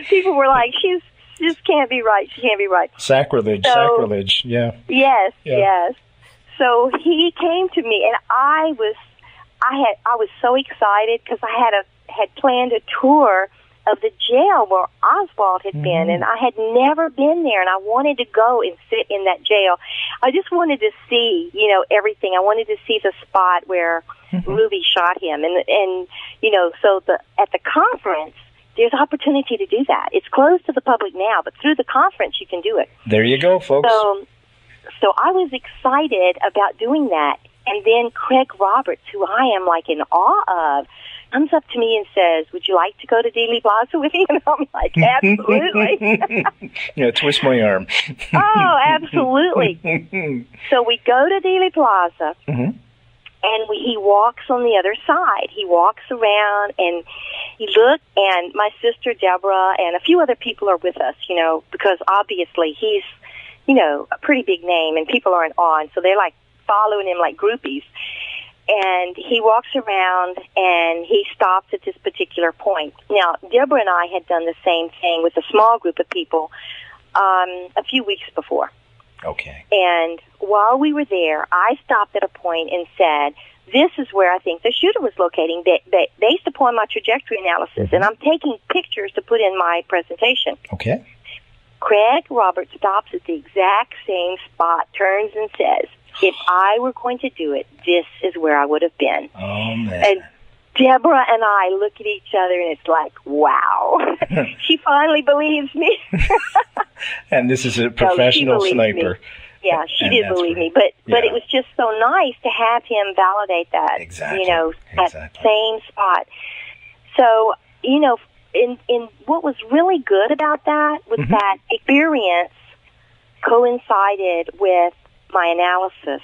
People were like, she just can't be right. She can't be right. Sacrilege, yeah. Yes. So he came to me, and I was so excited because I had planned a tour of the jail where Oswald had been, and I had never been there, and I wanted to go and sit in that jail. I just wanted to see, everything. I wanted to see the spot where Ruby shot him. And so at the conference, there's opportunity to do that. It's closed to the public now, but through the conference, you can do it. There you go, folks. So I was excited about doing that. And then Craig Roberts, who I am like in awe of, comes up to me and says, "Would you like to go to Dealey Plaza with me?" And I'm like, absolutely. Yeah, twist my arm. Oh, absolutely. So we go to Dealey Plaza, and he walks on the other side. He walks around, and he looks, and my sister Deborah and a few other people are with us, because obviously he's, a pretty big name, and people are in awe, and so they're like following him like groupies. And he walks around, and he stops at this particular point. Now, Deborah and I had done the same thing with a small group of people a few weeks before. Okay. And while we were there, I stopped at a point and said, "This is where I think the shooter was locating, based upon my trajectory analysis, and I'm taking pictures to put in my presentation." Okay. Craig Roberts stops at the exact same spot, turns and says, "If I were going to do it, this is where I would have been." Oh, man. And Deborah and I look at each other, and it's like, wow. She finally believes me. And this is a professional sniper. Me. Yeah, she did believe me. But it was just so nice to have him validate that, that same spot. So, in what was really good about that was that experience coincided with my analysis,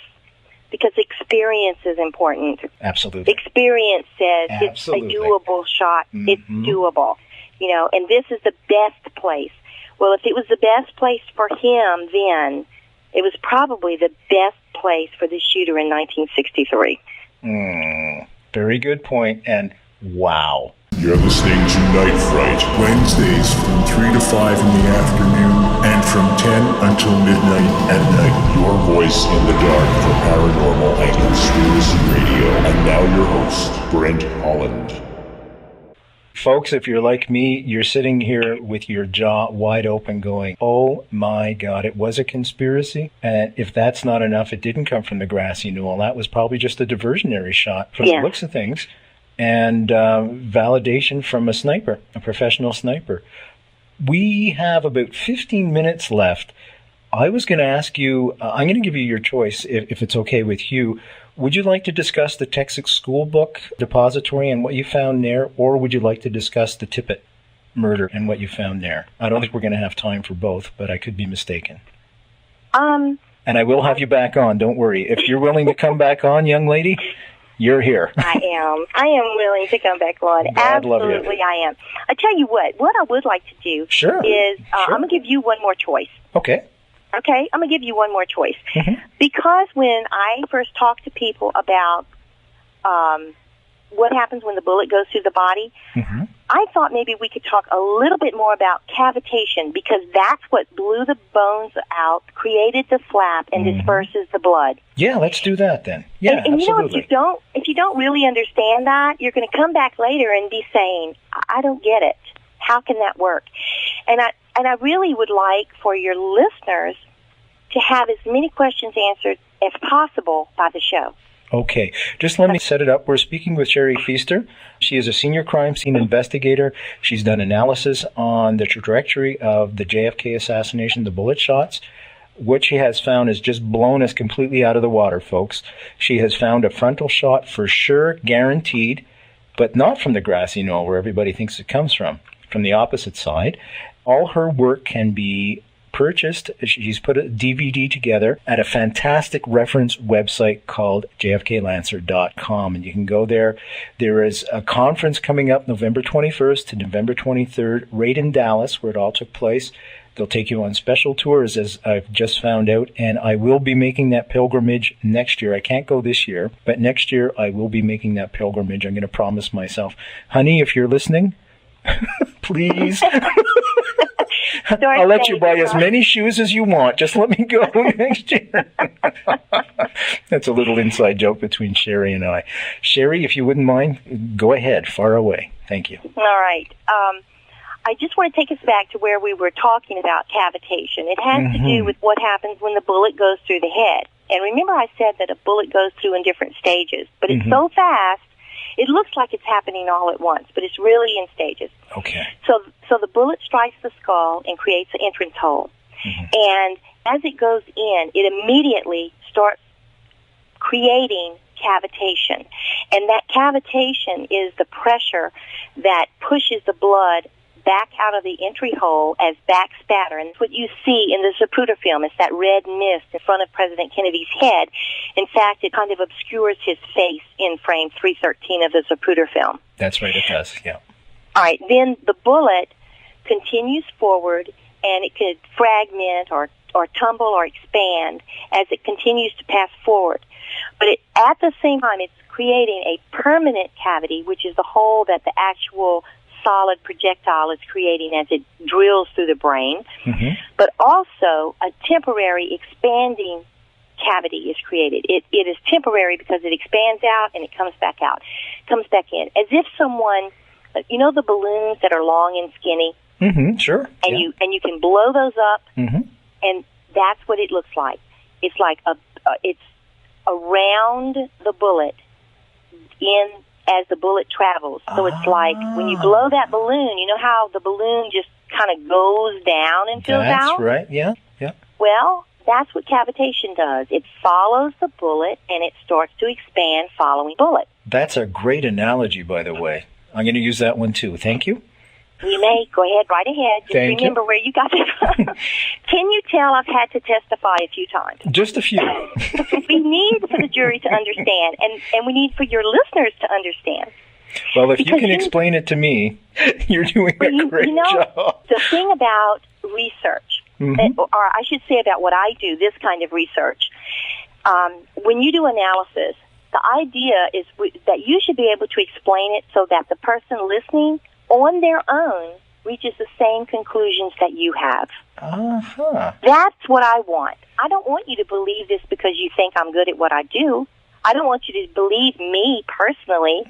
because experience is important. Absolutely. Experience says it's a doable shot. It's doable, and this is the best place. Well, if it was the best place for him then, it was probably the best place for the shooter in 1963. Very good point, and wow. You're listening to Night Fright, Wednesdays from 3 to 5 in the afternoon, and from 10 until midnight at night. Your voice in the dark for paranormal and conspiracy radio. And now your host, Brent Holland. Folks, if you're like me, you're sitting here with your jaw wide open going, oh my God, it was a conspiracy? And if that's not enough, it didn't come from the Grassy Knoll. That was probably just a diversionary shot from the looks of things. And validation from a sniper, a professional sniper. We have about 15 minutes left. I was going to ask you, I'm going to give you your choice, if it's okay with you. Would you like to discuss the Texas School Book Depository and what you found there, or would you like to discuss the Tippett murder and what you found there? I don't think we're going to have time for both, but I could be mistaken. And I will have you back on, don't worry. If you're willing to come back on, young lady, you're here. I am willing to come back on. Absolutely, I am. I tell you what I would like to do is I'm going to give you one more choice. Okay. Okay, I'm going to give you one more choice. Because when I first talk to people about what happens when the bullet goes through the body, I thought maybe we could talk a little bit more about cavitation, because that's what blew the bones out, created the flap, and disperses the blood. Yeah, let's do that then. Yeah, and absolutely. If you don't really understand that, you're going to come back later and be saying, I don't get it. How can that work? And I really would like for your listeners to have as many questions answered as possible by the show. Okay, just let me set it up. We're speaking with Sher Fiester. She is a senior crime scene investigator. She's done analysis on the trajectory of the JFK assassination, the bullet shots. What she has found has just blown us completely out of the water, folks. She has found a frontal shot for sure, guaranteed, but not from the Grassy Knoll, where everybody thinks it comes from the opposite side. All her work can be purchased. She's put a DVD together at a fantastic reference website called jfklancer.com, and you can go there. There is a conference coming up November 21st to November 23rd right in Dallas, where it all took place. They'll take you on special tours, as I've just found out, and I will be making that pilgrimage next year. I can't go this year, but next year I will be making that pilgrimage. I'm going to promise myself. Honey, if you're listening, please. I'll let you buy as many shoes as you want. Just let me go next year. That's a little inside joke between Sherry and I. Sherry, if you wouldn't mind, go ahead, far away. Thank you. All right. I just want to take us back to where we were talking about cavitation. It has to do with what happens when the bullet goes through the head. And remember I said that a bullet goes through in different stages, but it's so fast, it looks like it's happening all at once, but it's really in stages. Okay. So the bullet strikes the skull and creates an entrance hole. And as it goes in, it immediately starts creating cavitation. And that cavitation is the pressure that pushes the blood back out of the entry hole as back spatter. And it's what you see in the Zapruder film. It's that red mist in front of President Kennedy's head. In fact, it kind of obscures his face in frame 313 of the Zapruder film. That's right, it does, yeah. All right, then the bullet continues forward, and it could fragment or tumble or expand as it continues to pass forward. But at the same time, it's creating a permanent cavity, which is the hole that the actual solid projectile is creating as it drills through the brain. But also a temporary expanding cavity is created. It is temporary because it expands out and it comes back out, comes back in, as if someone, you know, the balloons that are long and skinny. Sure. And you can blow those up, and that's what it looks like. It's like it's around the bullet as the bullet travels. So it's like when you blow that balloon, you know how the balloon just kind of goes down and fills out? That's right, yeah. Well, that's what cavitation does. It follows the bullet, and it starts to expand following the bullet. That's a great analogy, by the way. I'm going to use that one, too. Thank you. You may. Go ahead, right ahead. Just remember where you got it from. Can you tell I've had to testify a few times? Just a few. We need for the jury to understand, and we need for your listeners to understand. Well, if you can explain it to me, you're doing a great job. The thing about research, or I should say about what I do, this kind of research, when you do analysis, the idea is that you should be able to explain it so that the person listening on their own reaches the same conclusions that you have. That's what I want. I don't want you to believe this because you think I'm good at what I do. I don't want you to believe me personally.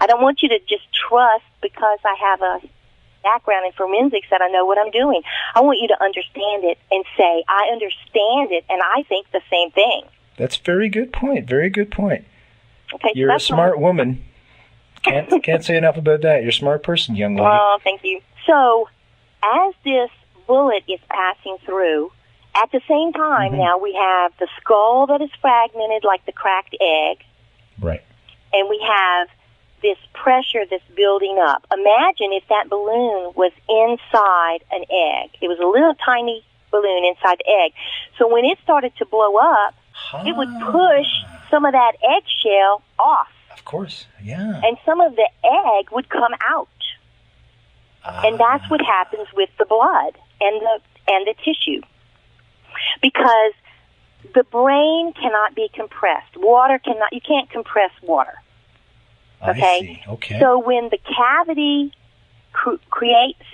I don't want you to just trust because I have a background in forensics that I know what I'm doing. I want you to understand it and say, I understand it, and I think the same thing. That's a very good point. Very good point. Okay, You're a smart woman. Can't say enough about that. You're a smart person, young lady. Oh, thank you. So, as this bullet is passing through, at the same time, now we have the skull that is fragmented like the cracked egg. Right. And we have this pressure that's building up. Imagine if that balloon was inside an egg. It was a little tiny balloon inside the egg. So when it started to blow up, it would push some of that eggshell off. Of course, yeah. And some of the egg would come out. And that's what happens with the blood and the tissue. Because the brain cannot be compressed. You can't compress water. Okay? I see. Okay. So when the cavity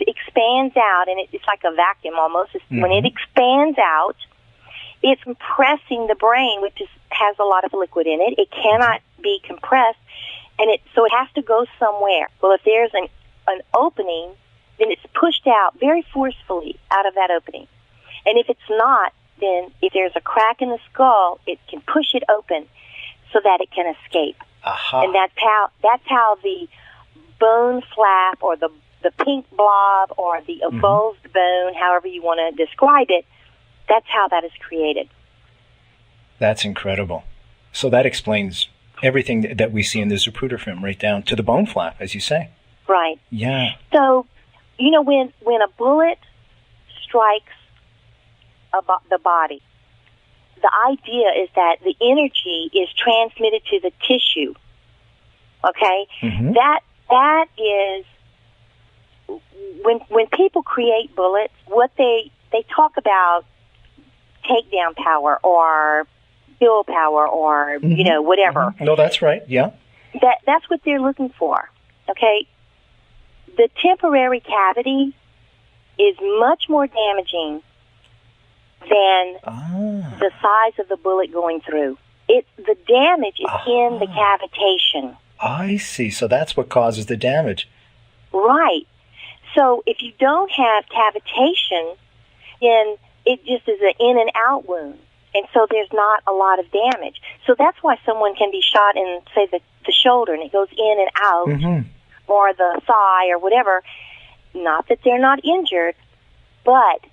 expands out, and it's like a vacuum almost, when it expands out, it's compressing the brain, which has a lot of liquid in it. It cannot be compressed, and so it has to go somewhere. Well, if there's an opening, then it's pushed out very forcefully out of that opening. And if it's not, then if there's a crack in the skull, it can push it open so that it can escape. And that's how the bone flap or the pink blob or the avulsed bone, however you want to describe it, that's how that is created. That's incredible. So that explains everything that we see in the Zapruder film, right down to the bone flap, as you say. Right. Yeah. So, you know, when a bullet strikes the body, the idea is that the energy is transmitted to the tissue. Okay? That is, when people create bullets, what they talk about takedown power or kill power or, you know, whatever. No, that's right, yeah. That's what they're looking for, okay? The temporary cavity is much more damaging than the size of the bullet going through. The damage is in the cavitation. I see. So that's what causes the damage. Right. So if you don't have cavitation, then it just is an in and out wound. And so there's not a lot of damage. So that's why someone can be shot in, say, the shoulder, and it goes in and out, or the thigh or whatever. Not that they're not injured, but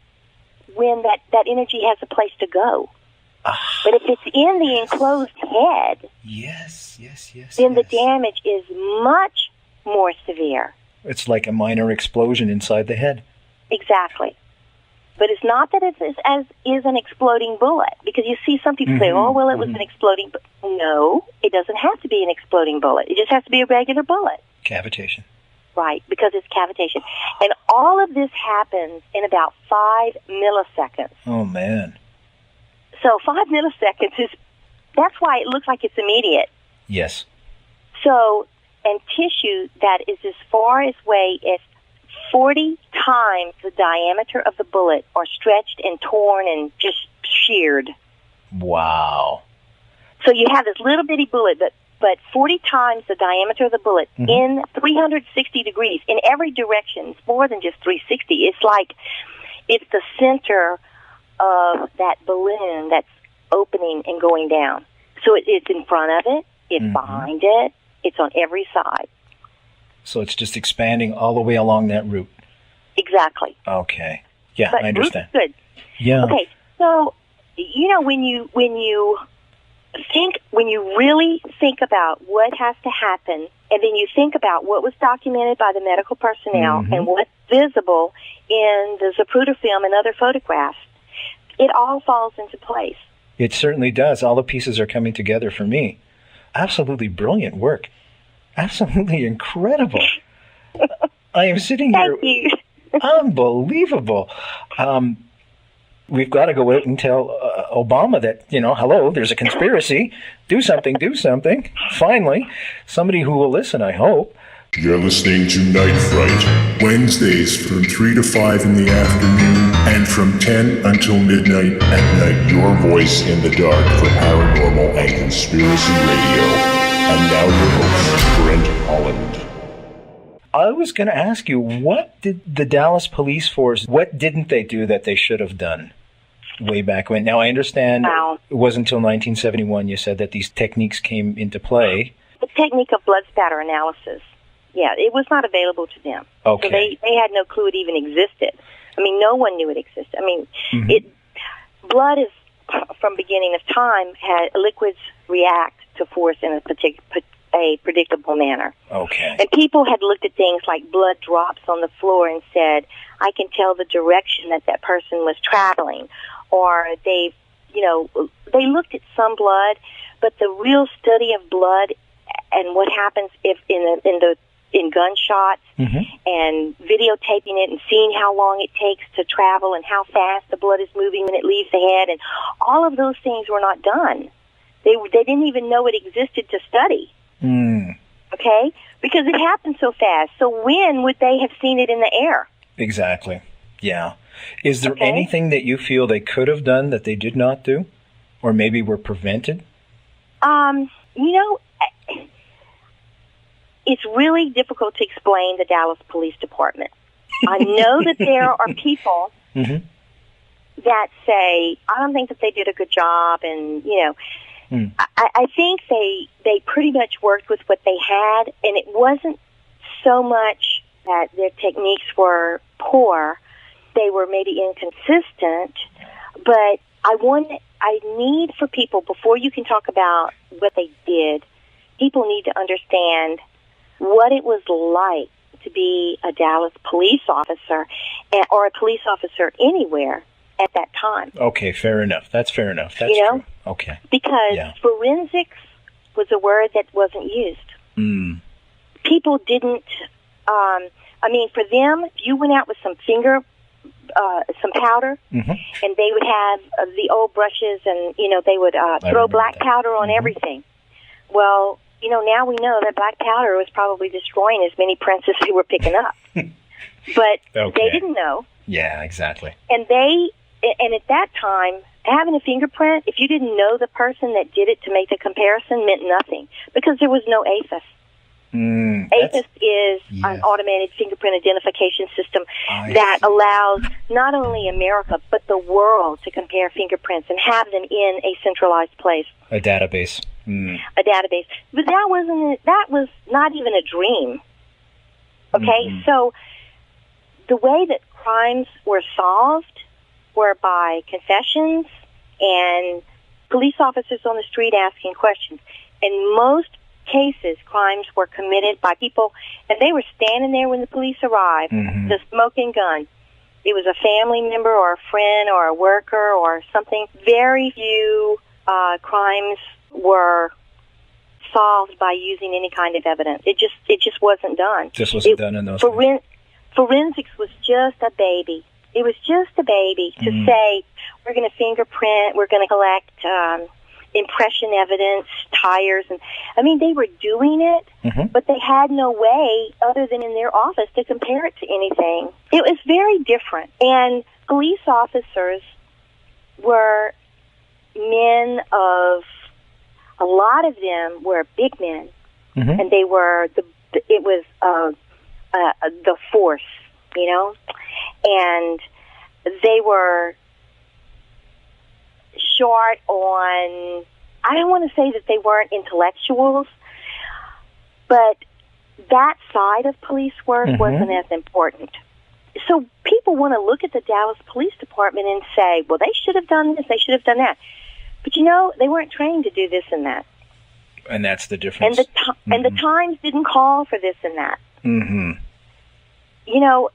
when that energy has a place to go. But if it's in the enclosed head, then the damage is much more severe. It's like a minor explosion inside the head. Exactly. But it's not that it's as is an exploding bullet, because you see some people say, oh, well, it was an exploding bullet. No, it doesn't have to be an exploding bullet. It just has to be a regular bullet. Cavitation. Right, because it's cavitation. And all of this happens in about 5 milliseconds. Oh, man. So 5 milliseconds that's why it looks like it's immediate. Yes. So, and tissue that is as far away as 40 times the diameter of the bullet are stretched and torn and just sheared. Wow. So you have this little bitty bullet, but 40 times the diameter of the bullet in 360 degrees in every direction. It's more than just 360. It's like it's the center of that balloon that's opening and going down. So it's in front of it, it's behind it, it's on every side. So it's just expanding all the way along that route. Exactly. Okay. Yeah, but I understand. Good. Yeah. Okay. So, when you really think about what has to happen, and then you think about what was documented by the medical personnel and what's visible in the Zapruder film and other photographs, it all falls into place. It certainly does. All the pieces are coming together for me. Absolutely brilliant work. Absolutely incredible. I am sitting here. Thank you. Unbelievable. We've got to go out and tell Obama that, hello, there's a conspiracy. Do something. Finally, somebody who will listen, I hope. You're listening to Night Fright, Wednesdays from 3 to 5 in the afternoon and from 10 until midnight at night. Your voice in the dark for paranormal and conspiracy radio. And now your host, Brent Holland. I was going to ask you, what did the Dallas Police Force, what didn't they do that they should have done way back when? Now, I understand it wasn't until 1971 you said that these techniques came into play. The technique of blood spatter analysis. Yeah, it was not available to them. Okay. So they had no clue it even existed. I mean, no one knew it existed. I mean, blood is, from beginning of time, liquids react to force in a predictable manner. Okay. And people had looked at things like blood drops on the floor and said, I can tell the direction that person was traveling. Or they looked at some blood, but the real study of blood and what happens if in gunshots and videotaping it and seeing how long it takes to travel and how fast the blood is moving when it leaves the head, and all of those things were not done. They didn't even know it existed to study. Okay? Because it happened so fast. So when would they have seen it in the air? Exactly. Yeah. Is there anything that you feel they could have done that they did not do? Or maybe were prevented? It's really difficult to explain the Dallas Police Department. I know that there are people that say, I don't think that they did a good job, and, I think they pretty much worked with what they had, and it wasn't so much that their techniques were poor. They were maybe inconsistent, but I need for people, before you can talk about what they did, people need to understand what it was like to be a Dallas police officer or a police officer anywhere at that time. Okay, fair enough. That's fair enough. That's true. Okay. Because forensics was a word that wasn't used. People didn't, for them, if you went out with some powder, and they would have the old brushes, and, they would throw black powder on everything. Well, now we know that black powder was probably destroying as many prints as they were picking up. But they didn't know. Yeah, exactly. And at that time, having a fingerprint, if you didn't know the person that did it to make the comparison, meant nothing, because there was no AFIS. APIS is an automated fingerprint identification system that allows not only America, but the world to compare fingerprints and have them in a centralized place. A database. A database. But that was not even a dream. Okay? So the way that crimes were solved were by confessions and police officers on the street asking questions. In most cases, crimes were committed by people, and they were standing there when the police arrived, the smoking gun. It was a family member or a friend or a worker or something. Very few crimes were solved by using any kind of evidence. It just wasn't done. Just wasn't done in those Forensics was just a baby. It was just a baby to say, we're going to fingerprint, we're going to collect impression evidence, tires, and they were doing it, but they had no way other than in their office to compare it to anything. It was very different, and police officers were men of, a lot of them were big men, and they were it was the force, and they were short on, I don't want to say that they weren't intellectuals, but that side of police work wasn't as important. So people want to look at the Dallas Police Department and say, well, they should have done this, they should have done that. But they weren't trained to do this and that. And that's the difference. And the times didn't call for this and that.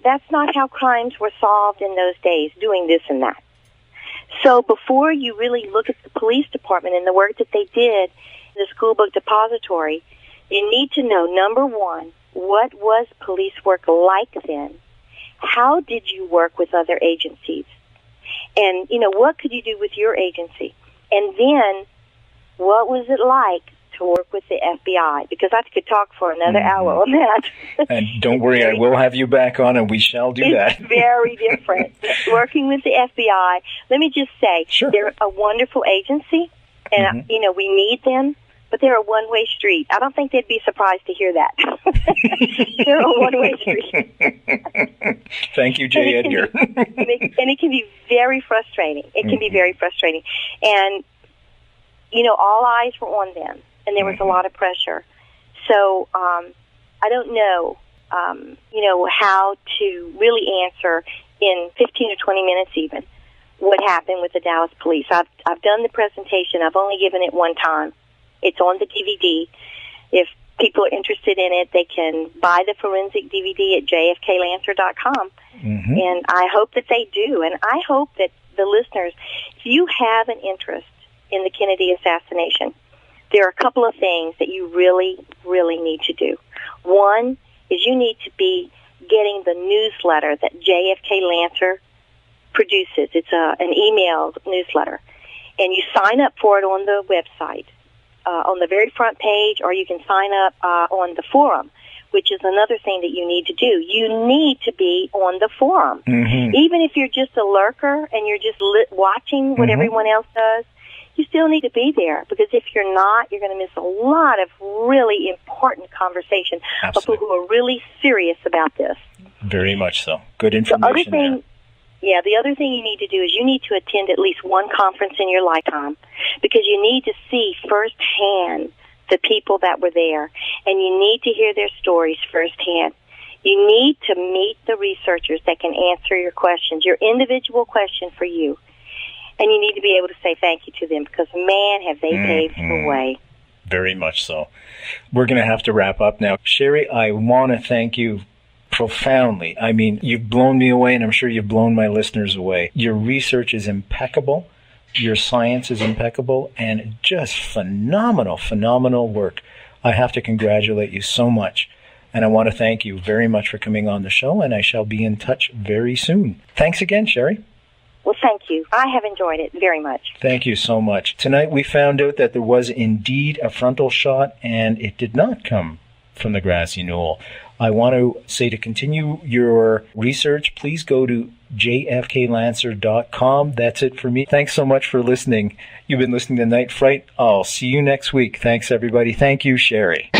That's not how crimes were solved in those days, doing this and that. So before you really look at the police department and the work that they did in the school book depository, you need to know, number one, what was police work like then? How did you work with other agencies? And, what could you do with your agency? And then, what was it like to work with the FBI? Because I could talk for another hour on that. And don't worry, I will have you back on, and we shall do that. It's very different. Working with the FBI, let me just say, they're a wonderful agency, and, we need them, but they're a one-way street. I don't think they'd be surprised to hear that. They're a one-way street. Thank you, J. Edgar. And it can be very frustrating. It can be very frustrating. And, all eyes were on them, and there was a lot of pressure. So I don't know, how to really answer in 15 or 20 minutes even what happened with the Dallas police. I've done the presentation. I've only given it one time. It's on the DVD. If people are interested in it, they can buy the forensic DVD at jfklancer.com. And I hope that they do. And I hope that the listeners, if you have an interest in the Kennedy assassination, there are a couple of things that you really, really need to do. One is you need to be getting the newsletter that JFK Lancer produces. It's an emailed newsletter. And you sign up for it on the website, on the very front page, or you can sign up on the forum, which is another thing that you need to do. You need to be on the forum. Even if you're just a lurker and you're just watching what everyone else does, you still need to be there, because if you're not, you're going to miss a lot of really important conversation of people who are really serious about this. Very much so. Good information. The other thing you need to do is you need to attend at least one conference in your lifetime, because you need to see firsthand the people that were there, and you need to hear their stories firsthand. You need to meet the researchers that can answer your questions, your individual question for you. And you need to be able to say thank you to them, because, man, have they paved the way. Very much so. We're going to have to wrap up now. Sherry, I want to thank you profoundly. I mean, you've blown me away, and I'm sure you've blown my listeners away. Your research is impeccable. Your science is impeccable, and just phenomenal, phenomenal work. I have to congratulate you so much. And I want to thank you very much for coming on the show, and I shall be in touch very soon. Thanks again, Sherry. Well, thank you. I have enjoyed it very much. Thank you so much. Tonight we found out that there was indeed a frontal shot, and it did not come from the Grassy Knoll. I want to say, to continue your research, please go to jfklancer.com. That's it for me. Thanks so much for listening. You've been listening to Night Fright. I'll see you next week. Thanks, everybody. Thank you, Sherry.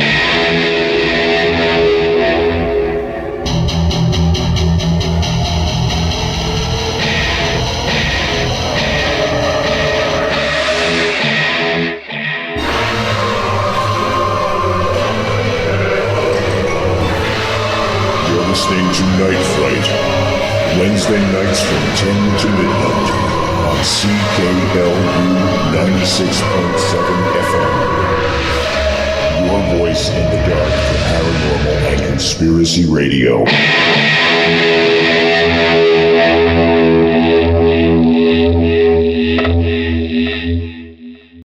Listening to Night Fright, Wednesday nights from 10 to midnight on CKLU 96.7 FM. Your voice in the dark for paranormal and conspiracy radio.